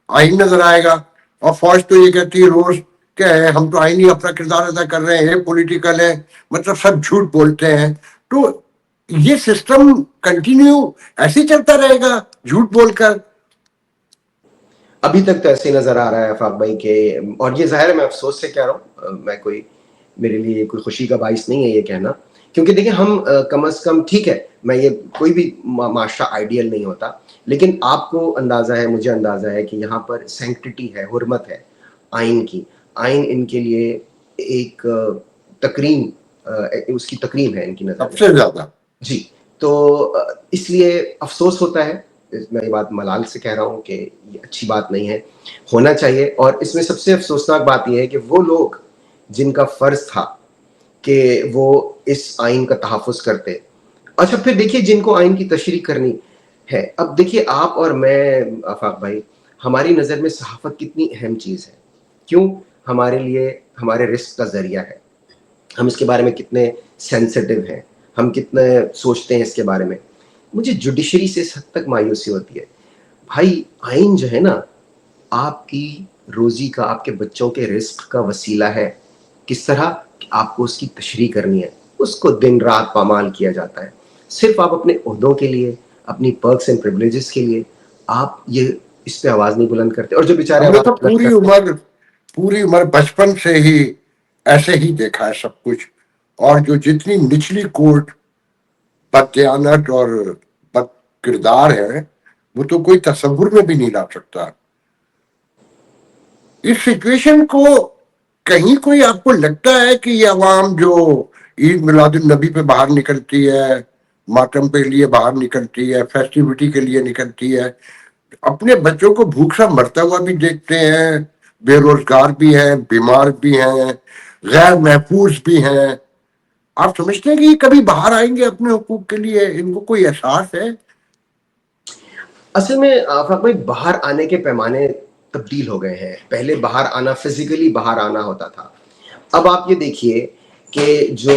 آئین نظر آئے گا, اور فوج تو یہ کہتی ہے روز کہ ہم تو آئینی اپنا کردار ادا کر رہے ہیں, پولیٹیکل ہے, مطلب سب جھوٹ بولتے ہیں. تو یہ سسٹم کنٹینیو ایسے چلتا رہے گا جھوٹ بول کر؟ ابھی تک تو ایسے نظر آ رہا ہے آفاق بھائی کہ, اور یہ ظاہر ہے میں افسوس سے کہہ رہا ہوں, میں کوئی میرے لیے کوئی خوشی کا باعث نہیں ہے یہ کہنا, کیونکہ دیکھیں ہم کم از کم ٹھیک ہے, میں یہ کوئی بھی معاشرہ آئیڈیل نہیں ہوتا, لیکن آپ کو اندازہ ہے, مجھے اندازہ ہے کہ یہاں پر سینکٹیٹی ہے, حرمت ہے آئین کی. آئین ان کے لیے ایک تکریم, اس کی تکریم ہے ان کی نظر سب میں. سے زیادہ جی, تو اس لیے افسوس ہوتا ہے میں یہ بات ملال سے کہہ رہا ہوں کہ یہ اچھی بات نہیں ہے, ہونا چاہیے. اور اس میں سب سے افسوسناک بات یہ ہے کہ وہ لوگ جن کا فرض تھا کہ وہ اس آئین کا تحفظ کرتے, اچھا پھر دیکھیے جن کو آئین کی تشریح کرنی ہے, اب دیکھیے آپ اور میں آفاق بھائی, ہماری نظر میں صحافت کتنی اہم چیز ہے, کیوں, ہمارے لیے ہمارے رزق کا ذریعہ ہے, ہم اس کے بارے میں کتنے سینسٹیو ہیں, ہم کتنے سوچتے ہیں اس کے بارے میں. مجھے جوڈیشری سے اس حد تک مایوسی ہوتی ہے بھائی, آئین جو ہے نا آپ کی روزی کا, آپ کے بچوں کے رزق کا وسیلہ ہے. کس طرح کہ آپ کو اس کی تشریح کرنی ہے, اس کو دن رات پامال کیا جاتا ہے, صرف آپ اپنے عہدوں کے لیے, اپنی پرکس اینڈ پریویلیجز کے لیے آپ یہ اس پہ آواز نہیں بلند کرتے. اور جو بیچارے ہم نے تو آواز بلند پوری عمر بچپن سے ہی ایسے ہی دیکھا ہے سب کچھ, اور جو جتنی نچلی کوٹ بددیانت اور بد کردار ہے وہ تو کوئی تصور میں بھی نہیں لا سکتا. اس سچویشن کو کہیں کوئی آپ کو لگتا ہے کہ یہ عوام جو عید میلاد النبی پہ باہر نکلتی ہے, ماتم پہ لیے باہر نکلتی ہے, فیسٹیوٹی کے لیے نکلتی ہے, اپنے بچوں کو بھوک سا مرتا ہوا بھی دیکھتے ہیں, بے روزگار بھی ہیں, بیمار بھی ہیں, غیر محفوظ بھی ہیں, آپ سمجھتے ہیں کہ یہ کبھی باہر آئیں گے اپنے حقوق کے لیے؟ ان کو کوئی احساس ہے؟ اصل میں آفاق بھائی باہر آنے کے پیمانے تبدیل ہو گئے ہیں. پہلے باہر آنا, فزیکلی باہر آنا ہوتا تھا. اب آپ یہ دیکھیے کہ جو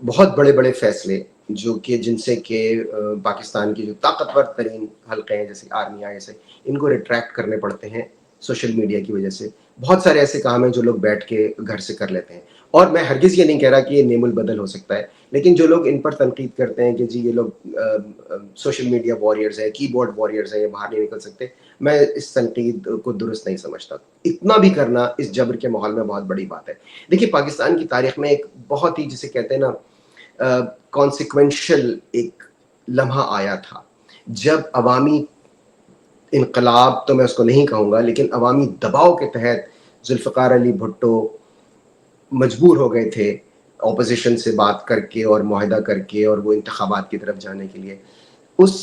بہت بڑے بڑے فیصلے جو کہ جن سے کہ پاکستان کی جو طاقتور ترین حلقے ہیں جیسے آرمی آئی ایس آئی, ان کو ریٹریکٹ کرنے پڑتے ہیں سوشل میڈیا کی وجہ سے. بہت سارے ایسے کام ہیں جو لوگ بیٹھ کے گھر سے کر لیتے ہیں, اور میں ہرگز یہ نہیں کہہ رہا کہ یہ نیم البدل ہو سکتا ہے, لیکن جو لوگ ان پر تنقید کرتے ہیں کہ جی یہ لوگ سوشل میڈیا واریئرز ہیں, کی بورڈ واریئرز ہیں, یہ باہر نہیں نکل سکتے, میں اس تنقید کو درست نہیں سمجھتا. اتنا بھی کرنا اس جبر کے ماحول میں بہت بڑی بات ہے. دیکھیے پاکستان کی تاریخ میں ایک بہت ہی جسے کہتے ہیں نا کانسیکوینشل ایک لمحہ آیا تھا جب عوامی انقلاب تو میں اس کو نہیں کہوں گا, لیکن عوامی دباؤ کے تحت ذوالفقار علی بھٹو مجبور ہو گئے تھے اپوزیشن سے بات کر کے اور معاہدہ کر کے اور وہ انتخابات کی طرف جانے کے لیے. اس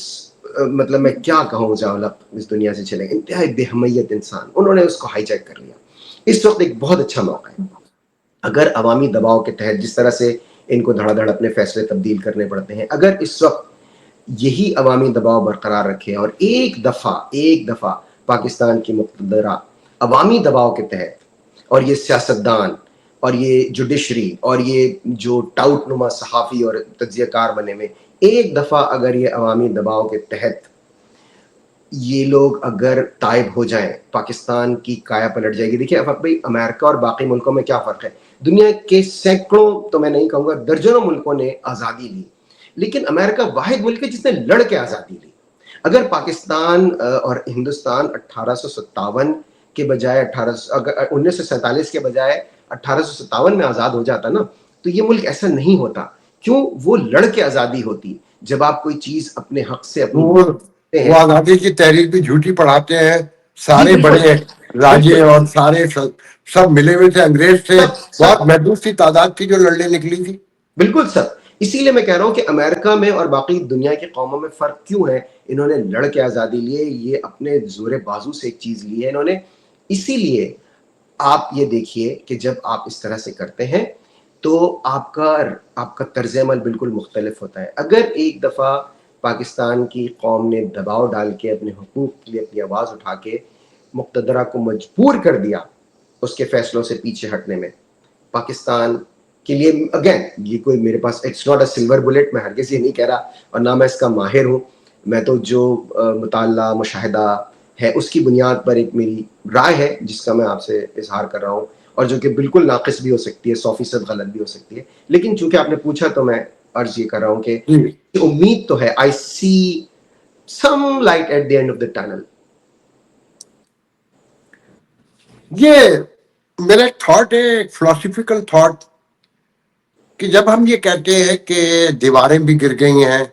مطلب میں کیا کہوں, جاولق اس دنیا سے چلے گئے, انتہائی بے حمیت انسان, انہوں نے اس کو ہائی جیک کر لیا. اس وقت ایک بہت اچھا موقع ہے, اگر عوامی دباؤ کے تحت جس طرح سے ان کو دھڑا دھڑ اپنے فیصلے تبدیل کرنے پڑتے ہیں, اگر اس وقت یہی عوامی دباؤ برقرار رکھے اور ایک دفعہ پاکستان کی مقتدرہ عوامی دباؤ کے تحت, اور یہ سیاستدان اور یہ جوڈیشری اور یہ جو ٹاؤٹ نما صحافی اور تجزیہ کار بنے میں, ایک دفعہ اگر یہ عوامی دباؤ کے تحت یہ لوگ اگر تائب ہو جائیں, پاکستان کی کایا پلٹ جائے گی. دیکھیے افاق بھائی, امریکہ اور باقی ملکوں میں کیا فرق ہے؟ دنیا کے سینکڑوں تو میں نہیں کہوں گا درجنوں ملکوں نے آزادی لی, لیکن امریکہ واحد ملک ہے جس نے لڑ کے آزادی لی. اگر پاکستان اور ہندوستان 1857 کے بجائے 1947 کے بجائے 1857 میں آزاد ہو جاتا نا, تو یہ ملک ایسا نہیں ہوتا. کیوں؟ وہ لڑ کے آزادی ہوتی. جب آپ کوئی چیز اپنے حق سے اپنی وہ آزادی کی تحریک بھی جھوٹی پڑھاتے ہیں. سارے بڑے راجے اور سارے سب ملے ہوئے تھے, انگریز تھے, بہت محدود سی تعداد تھی جو لڑنے نکلی تھی. بالکل سر, اسی لیے میں کہہ رہا ہوں کہ امریکہ میں اور باقی دنیا کی قوموں میں فرق کیوں ہے؟ انہوں نے لڑ کے آزادی لی ہے, یہ اپنے زور بازو سے ایک چیز لی ہے انہوں نے. اسی لیے آپ یہ دیکھیے کہ جب آپ اس طرح سے کرتے ہیں تو آپ کا طرز عمل بالکل مختلف ہوتا ہے. اگر ایک دفعہ پاکستان کی قوم نے دباؤ ڈال کے اپنے حقوق کے لیے اپنی آواز اٹھا کے مقتدرہ کو مجبور کر دیا اس کے فیصلوں سے پیچھے ہٹنے میں, پاکستان کے لیے اگین یہ کوئی میرے پاس it's not a silver bullet, میں ہرگز یہ نہیں کہہ رہا اور نہ میں اس کا ماہر ہوں. میں تو جو مطالعہ مشاہدہ ہے اس کی بنیاد پر ایک میری رائے ہے جس کا میں آپ سے اظہار کر رہا ہوں, اور جو کہ بالکل ناقص بھی ہو سکتی ہے, 100% غلط بھی ہو سکتی ہے. لیکن چونکہ آپ نے پوچھا تو میں عرض یہ کر رہا ہوں کہ امید تو ہے, I see some light at the end of the tunnel. یہ میرا ایک تھاٹ ہے, ایک فلاسفیکل تھاٹ, کہ جب ہم یہ کہتے ہیں کہ دیواریں بھی گر گئی ہیں,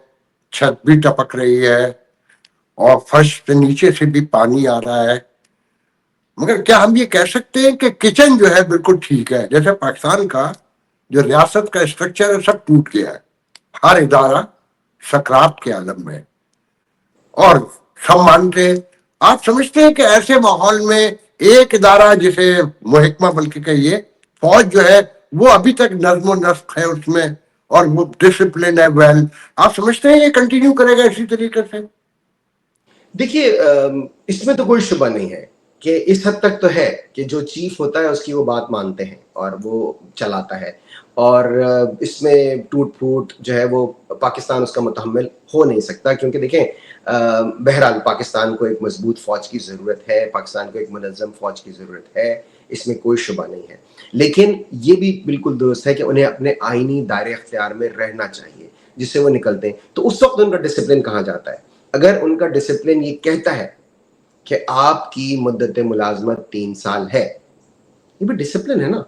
چھت بھی ٹپک رہی ہے, اور فرش سے نیچے سے بھی پانی آ رہا ہے, مگر کیا ہم یہ کہہ سکتے ہیں کہ کچن جو ہے بالکل ٹھیک ہے؟ جیسے پاکستان کا جو ریاست کا اسٹرکچر ہے سب ٹوٹ گیا ہے, ہر ادارہ سکرات کے عالم میں. اور سب مانتے ہیں. آپ سمجھتے ہیں کہ ایسے ماحول میں ایک ادارہ جسے محکمہ بلکہ کہیے فوج جو ہے وہ ابھی تک نظم و نسق ہے اس میں اور وہ ڈسپلن ہے ویل, آپ سمجھتے ہیں یہ کنٹینیو کرے گا اسی طریقے سے؟ دیکھیے اس میں تو کوئی شبہ نہیں ہے کہ اس حد تک تو ہے کہ جو چیف ہوتا ہے اس کی وہ بات مانتے ہیں اور وہ چلاتا ہے, اور اس میں ٹوٹ پھوٹ جو ہے وہ پاکستان اس کا متحمل ہو نہیں سکتا, کیونکہ دیکھیں بہرحال پاکستان کو ایک مضبوط فوج کی ضرورت ہے, پاکستان کو ایک منظم فوج کی ضرورت ہے, اس میں کوئی شبہ نہیں ہے. لیکن یہ بھی بالکل درست ہے کہ انہیں اپنے آئینی دائرے اختیار میں رہنا چاہیے جس سے وہ نکلتے ہیں. تو اس وقت ان کا ڈسپلن کہاں جاتا ہے؟ اگر ان کا ڈسپلن یہ کہتا ہے کہ آپ کی مدت ملازمت 3 سال ہے, یہ بھی ڈسپلن ہے نا.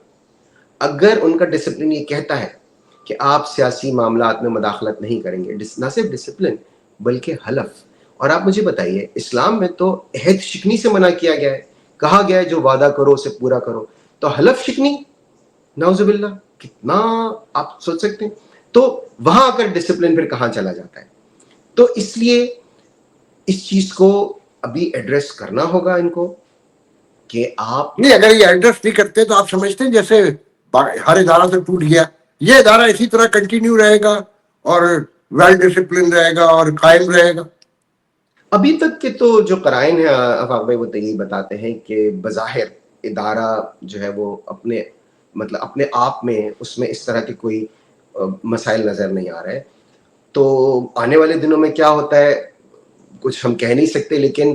اگر ان کا ڈسپلن یہ کہتا ہے کہ آپ سیاسی معاملات میں مداخلت نہیں کریں گے, نہ صرف ڈسپلن بلکہ حلف. اور آپ مجھے بتائیے, اسلام میں تو عہد شکنی سے منع کیا گیا ہے, کہا گیا ہے جو وعدہ کرو اسے پورا کرو. تو حلف شکنی, نعوذ باللہ, کتنا آپ سوچ سکتے ہیں. تو وہاں اگر ڈسپلن پھر کہاں چلا جاتا ہے. تو اس لیے اس چیز کو ابھی ایڈریس کرنا ہوگا ان کو کہ آپ نہیں, اگر یہ ایڈریس نہیں کرتے تو آپ سمجھتے ہیں جیسے ہر ادارہ سے ٹوٹ گیا, یہ ادارہ اسی طرح کنٹینیو رہے گا اور ویل ڈسپلن رہے گا اور قائم رہے گا؟ ابھی تک کے تو جو قرائن ہیں آفاق بھائی وہ تو یہی بتاتے ہیں کہ بظاہر ادارہ جو ہے وہ اپنے مطلب اپنے آپ میں اس میں اس طرح کے کوئی مسائل نظر نہیں آ رہے. تو آنے والے دنوں میں کیا ہوتا ہے کچھ ہم کہہ نہیں سکتے, لیکن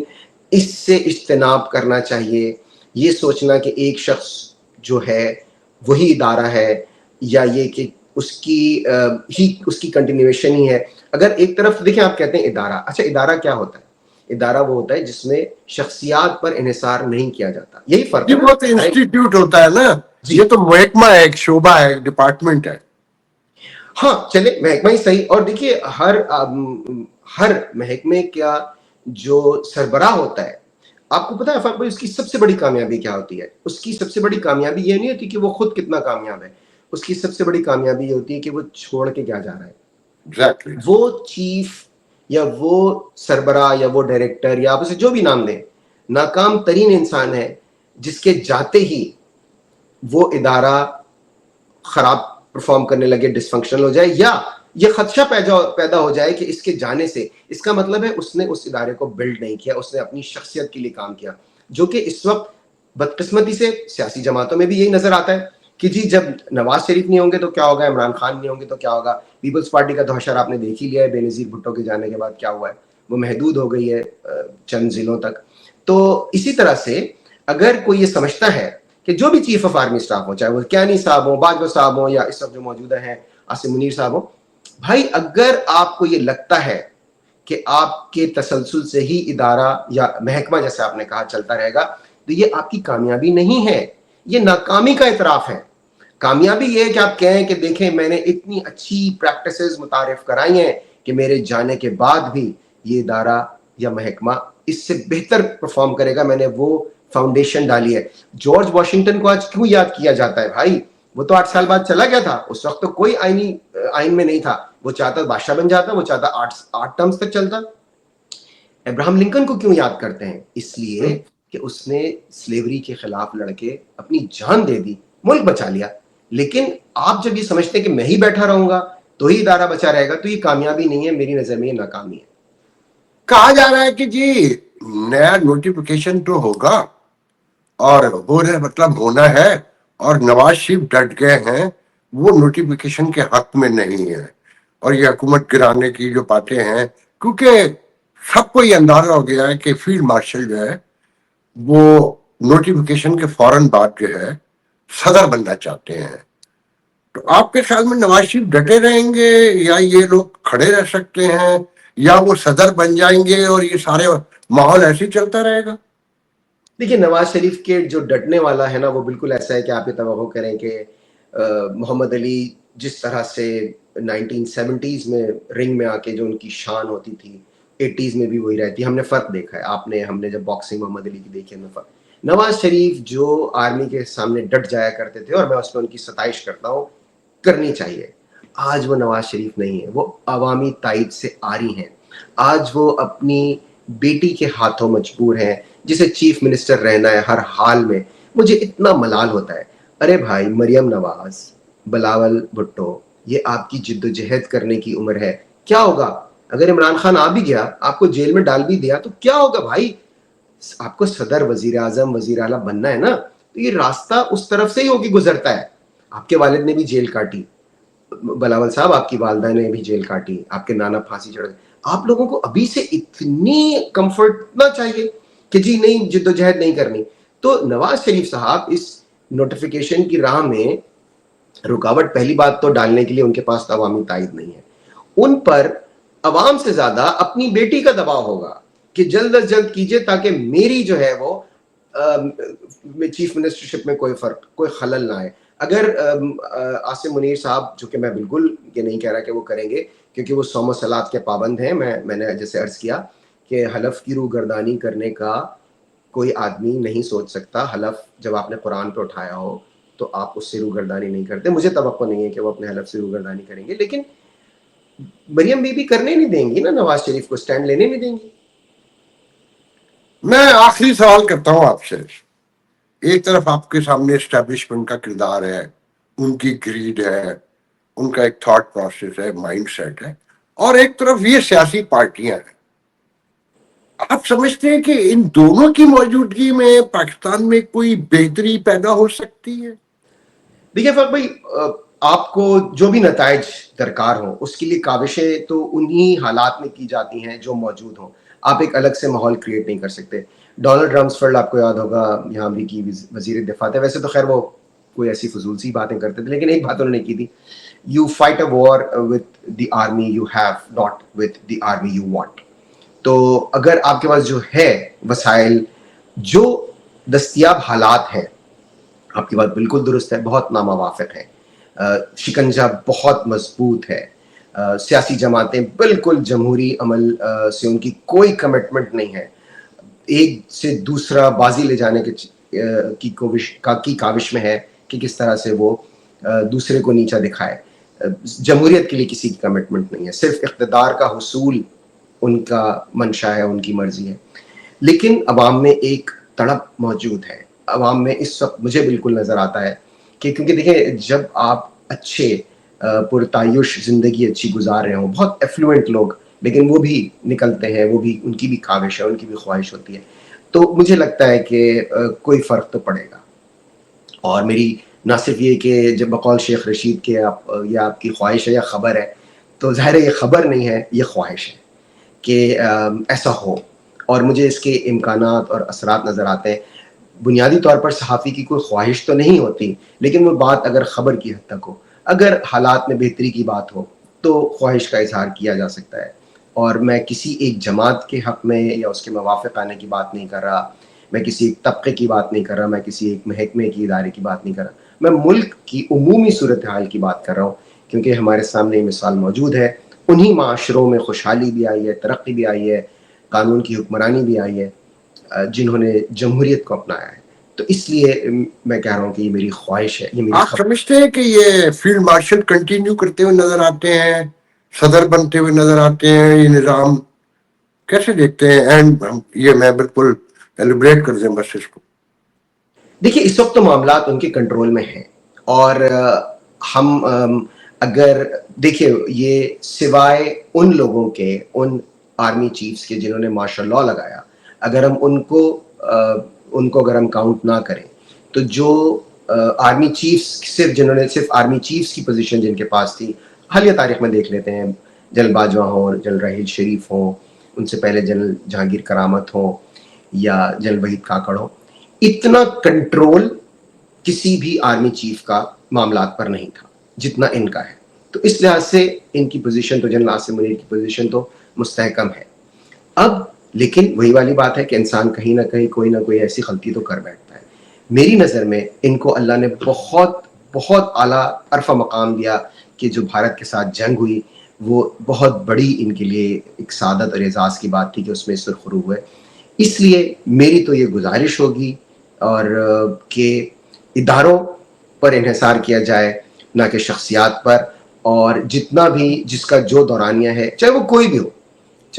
اس سے اجتناب کرنا چاہیے. یہ سوچنا کہ ایک شخص جو ہے وہی ادارہ ہے, یا یہ کہ اس کی کنٹینیویشن ہی ہے. اگر ایک طرف دیکھیں, آپ کہتے ہیں ادارہ, اچھا ادارہ کیا ہوتا ہے؟ ادارہ وہ ہوتا ہے جس میں شخصیات پر انحصار نہیں کیا جاتا. یہی فرق جی, ہے نا. وہ تو انسٹیٹیوٹ ہوتا ہے نا, جی یہ تو محکمہ ہے, ایک شعبہ ہے, ایک ڈپارٹمنٹ ہے. ہاں چلے محکمہ ہی صحیح. اور دیکھیے ہر محکمے کا جو سربراہ ہوتا ہے, آپ کو پتا ہے آفاق بھائی اس کی سب سے بڑی کامیابی کیا ہوتی ہے؟ اس کی سب سے بڑی کامیابی یہ نہیں ہوتی کہ وہ خود کتنا کامیاب ہے, اس کی سب سے بڑی کامیابی یہ ہوتی ہے کہ وہ چھوڑ کے کیا جا رہا ہے. Exactly. وہ چیف یا وہ سربراہ یا وہ ڈائریکٹر یا آپ اسے جو بھی نام دیں, ناکام ترین انسان ہے جس کے جاتے ہی وہ ادارہ خراب پرفارم کرنے لگے, ڈس فنکشنل ہو جائے, یا یہ خدشہ پیدا ہو جائے کہ اس کے جانے سے اس کا مطلب ہے اس نے اس ادارے کو بلڈ نہیں کیا, اس نے اپنی شخصیت کے لیے کام کیا. جو کہ اس وقت بدقسمتی سے سیاسی جماعتوں میں بھی یہی نظر آتا ہے کہ جی جب نواز شریف نہیں ہوں گے تو کیا ہوگا, عمران خان نہیں ہوں گے تو کیا ہوگا. پیپلز پارٹی کا تو حشر آپ نے دیکھ ہی لیا ہے, بے نظیر بھٹو کے جانے کے بعد کیا ہوا ہے, وہ محدود ہو گئی ہے چند ضلعوں تک. تو اسی طرح سے اگر کوئی یہ سمجھتا ہے کہ جو بھی چیف آف آرمی اسٹاف ہو, چاہے وہ کیانی صاحب ہوں, باجوہ صاحب ہوں, یا اس وقت جو موجودہ ہیں عاصم منیر صاحب ہوں, بھائی اگر آپ کو یہ لگتا ہے کہ آپ کے تسلسل سے ہی ادارہ یا محکمہ جیسے آپ نے کہا چلتا رہے گا, تو یہ آپ کی کامیابی نہیں ہے, یہ ناکامی کا اعتراف ہے. کامیابی یہ ہے کہ آپ کہیں کہ دیکھیں میں نے اتنی اچھی پریکٹسز متعارف کرائی ہیں کہ میرے جانے کے بعد بھی یہ ادارہ یا محکمہ اس سے بہتر پرفارم کرے گا, میں نے وہ فاؤنڈیشن ڈالی ہے. جارج واشنگٹن کو آج کیوں یاد کیا جاتا ہے بھائی؟ وہ تو 8 سال بعد چلا گیا تھا, اس وقت تو کوئی آئین میں نہیں تھا, وہ چاہتا بادشاہ بن جاتا, وہ چاہتا 8 ٹرمز تک چلتا. ابراہم لنکن کو کیوں یاد کرتے ہیں؟ اس لیے کہ اس نے سلیوری کے خلاف لڑ کے اپنی جان دے دی, ملک بچا لیا. لیکن آپ جب یہ سمجھتے ہیں کہ میں ہی بیٹھا رہوں گا تو ہی ادارہ بچا رہے گا, تو یہ کامیابی نہیں ہے, میری نظر میں یہ ناکامی ہے. کہا جا رہا ہے کہ جی نیا نوٹیفیکیشن تو ہوگا اور مطلب ہونا ہے, اور نواز شریف ڈٹ گئے ہیں, وہ نوٹیفیکیشن کے حق میں نہیں ہے, اور یہ حکومت گرانے کی جو باتیں ہیں, کیونکہ سب کو یہ اندازہ ہو گیا ہے کہ فیلڈ مارشل جو ہے وہ نوٹیفیکیشن کے فوراً بعد جو ہے صدر بننا چاہتے ہیں. تو آپ کے خیال میں نواز شریف ڈٹے رہیں گے یا یہ لوگ کھڑے رہ سکتے ہیں, یا وہ صدر بن جائیں گے اور یہ سارے ماحول ایسے ہی چلتا رہے گا؟ دیکھیے نواز شریف کے جو ڈٹنے والا ہے نا وہ بالکل ایسا ہے کہ آپ یہ توقع کریں کہ محمد علی جس طرح سے 1970s میں رنگ میں آ کے جو ان کی شان ہوتی تھی 80s میں بھی وہی رہتی. ہم نے فرق دیکھا ہے, ہم نے جب باکسنگ محمد علی کی دیکھی, ہمیں فرق. نواز شریف جو آرمی کے سامنے ڈٹ جایا کرتے تھے, اور میں اس میں ان کی ستائش کرتا ہوں, کرنی چاہیے, آج وہ نواز شریف نہیں ہے, وہ عوامی تائید سے آری ہیں. آج وہ اپنی بیٹی کے ہاتھوں مجبور ہیں جسے چیف منسٹر رہنا ہے ہر حال میں. مجھے اتنا ملال ہوتا ہے. ارے بھائی مریم نواز، بلاول بھٹو، یہ آپ کی جد و جہد کرنے کی عمر ہے. کیا ہوگا اگر عمران خان آ بھی گیا، آپ کو جیل میں ڈال بھی دیا تو کیا ہوگا بھائی؟ آپ کو صدر، وزیر اعظم، وزیر اعلیٰ بننا ہے نا، تو یہ راستہ اس طرف سے ہی ہوگی گزرتا ہے. آپ کے والد نے بھی جیل کاٹی، بلاول صاحب آپ کی والدہ نے بھی جیل کاٹی، آپ کے نانا پھانسی چڑھ گئے. آپ لوگوں کو ابھی سے اتنی کمفرٹ نہ چاہیے کہ جی نہیں جد و جہد نہیں کرنی. تو نواز شریف صاحب اس نوٹیفیکیشن کی راہ میں رکاوٹ پہلی بات تو ڈالنے کے لیے ان کے پاس تو عوامی تائید نہیں ہے. ان پر عوام سے زیادہ اپنی بیٹی کا دباؤ ہوگا کہ جلد از جلد کیجئے تاکہ میری جو ہے وہ چیف منسٹرشپ میں کوئی فرق، کوئی خلل نہ آئے. اگر عاصم منیر صاحب، جو کہ میں بالکل یہ نہیں کہہ رہا کہ وہ کریں گے کیونکہ وہ صوم و صلات کے پابند ہیں، میں نے جیسے عرض کیا کہ حلف کی روگردانی کرنے کا کوئی آدمی نہیں سوچ سکتا. حلف جب آپ نے قرآن پہ اٹھایا ہو تو آپ اس سے روگردانی نہیں کرتے. مجھے توقع نہیں ہے کہ وہ اپنے حلف سے روگردانی کریں گے، لیکن مریم بی بی کرنے نہیں دیں گی نا نواز شریف کو، سٹینڈ لینے نہیں دیں گی. میں آخری سوال کرتا ہوں آپ سے. ایک طرف آپ کے سامنے اسٹیبلشمنٹ کا کردار ہے، ان کی گریڈ ہے، ان کا ایک تھاٹ پروسیس ہے، مائنڈ سیٹ ہے، اور ایک طرف یہ سیاسی پارٹیاں ہیں. آپ سمجھتے ہیں کہ ان دونوں کی موجودگی میں پاکستان میں کوئی بہتری پیدا ہو سکتی ہے؟ دیکھیے فرق بھائی، آپ کو جو بھی نتائج درکار ہوں اس کے لیے کاوشیں تو انہی حالات میں کی جاتی ہیں جو موجود ہوں. آپ ایک الگ سے ماحول کریٹ نہیں کر سکتے. ڈونلڈ رمسفیلڈ آپ کو یاد ہوگا یہاں امریکی وزیر دفاع تھے. ویسے تو خیر وہ کوئی ایسی فضول سی باتیں کرتے تھے، لیکن ایک بات انہوں نے کی تھی: you fight a war with the army you have, not with the army you want. تو اگر آپ کے پاس جو ہے وسائل، جو دستیاب حالات ہیں، آپ کی بات بالکل درست ہے، بہت ناموافق ہے، شکنجہ بہت مضبوط ہے، سیاسی جماعتیں بالکل جمہوری عمل سے ان کی کوئی کمٹمنٹ نہیں ہے، ایک سے دوسرا بازی لے جانے کی کاوش میں ہے کہ کس طرح سے وہ دوسرے کو نیچا دکھائے. جمہوریت کے لیے کسی کی کمٹمنٹ نہیں ہے، صرف اقتدار کا حصول ان کا منشا ہے، ان کی مرضی ہے. لیکن عوام میں ایک تڑپ موجود ہے. عوام میں اس وقت مجھے بالکل نظر آتا ہے کہ کیونکہ دیکھیں جب آپ اچھے پرتعیش زندگی اچھی گزار رہے ہوں، بہت ایفلوئنٹ لوگ، لیکن وہ بھی نکلتے ہیں، وہ بھی ان کی بھی کاوش ہے، ان کی بھی خواہش ہوتی ہے. تو مجھے لگتا ہے کہ کوئی فرق تو پڑے گا. اور میری نہ صرف یہ کہ جب بقول شیخ رشید کے یہ آپ کی خواہش ہے یا خبر ہے، تو ظاہر ہے یہ خبر نہیں ہے، یہ خواہش ہے کہ ایسا ہو. اور مجھے اس کے امکانات اور اثرات نظر آتے ہیں. بنیادی طور پر صحافی کی کوئی خواہش تو نہیں ہوتی، لیکن وہ بات اگر خبر کی حد تک ہو، اگر حالات میں بہتری کی بات ہو تو خواہش کا اظہار کیا جا سکتا ہے. اور میں کسی ایک جماعت کے حق میں یا اس کے موافق آنے کی بات نہیں کر رہا، میں کسی ایک طبقے کی بات نہیں کر رہا، میں کسی ایک محکمے کی ادارے کی بات نہیں کر رہا، میں ملک کی عمومی صورتحال کی بات کر رہا ہوں. کیونکہ ہمارے سامنے یہ مثال موجود ہے، انہی معاشروں میں خوشحالی بھی آئی ہے، ترقی بھی آئی ہے، قانون کی حکمرانی بھی آئی ہے، جنہوں نے جمہوریت کو اپنایا ہے. تو اس لیے میں کہہ رہا ہوں کہ یہ میری خواہش ہے، یہ میری آپ سمجھتے ہیں کہ یہ فیلڈ مارشل کنٹینیو کرتے ہوئے نظر آتے ہیں، صدر بنتے ہوئے نظر آتے ہیں؟ یہ نظام کیسے دیکھتے ہیں؟ اینڈ یہ میں بالکل ایلیبریٹ کر دیں بس اس کو. دیکھیے اس وقت تو معاملات ان کے کنٹرول میں ہیں، اور ہم اگر دیکھیں یہ سوائے ان لوگوں کے، ان آرمی چیفز کے جنہوں نے مارشل لاء لگایا، اگر ہم ان کو اگر ہم کاؤنٹ نہ کریں تو جو آرمی چیفز صرف آرمی چیفز کی پوزیشن جن کے پاس تھی، حالیہ تاریخ میں دیکھ لیتے ہیں، جنرل باجوہ ہوں، جنرل راحیل شریف ہوں، ان سے پہلے جنرل جہانگیر کرامت ہوں، یا جنرل وحید کاکڑ ہوں، اتنا کنٹرول کسی بھی آرمی چیف کا معاملات پر نہیں تھا جتنا ان کا ہے. تو اس لحاظ سے ان کی پوزیشن تو جنرل عاصم منیر کی پوزیشن تو مستحکم ہے. اب لیکن وہی والی بات ہے کہ انسان کہیں نہ کہیں کوئی نہ کوئی ایسی غلطی تو کر بیٹھتا ہے. میری نظر میں ان کو اللہ نے بہت بہت اعلیٰ عرفہ مقام دیا کہ جو بھارت کے ساتھ جنگ ہوئی وہ بہت بڑی ان کے لیے ایک سعادت اور اعزاز کی بات تھی کہ اس میں سرخرو ہوئے. اس لیے میری تو یہ گزارش ہوگی اور کہ اداروں پر انحصار کیا جائے نہ کہ شخصیات پر، اور جتنا بھی جس کا جو دورانیہ ہے، چاہے وہ کوئی بھی ہو،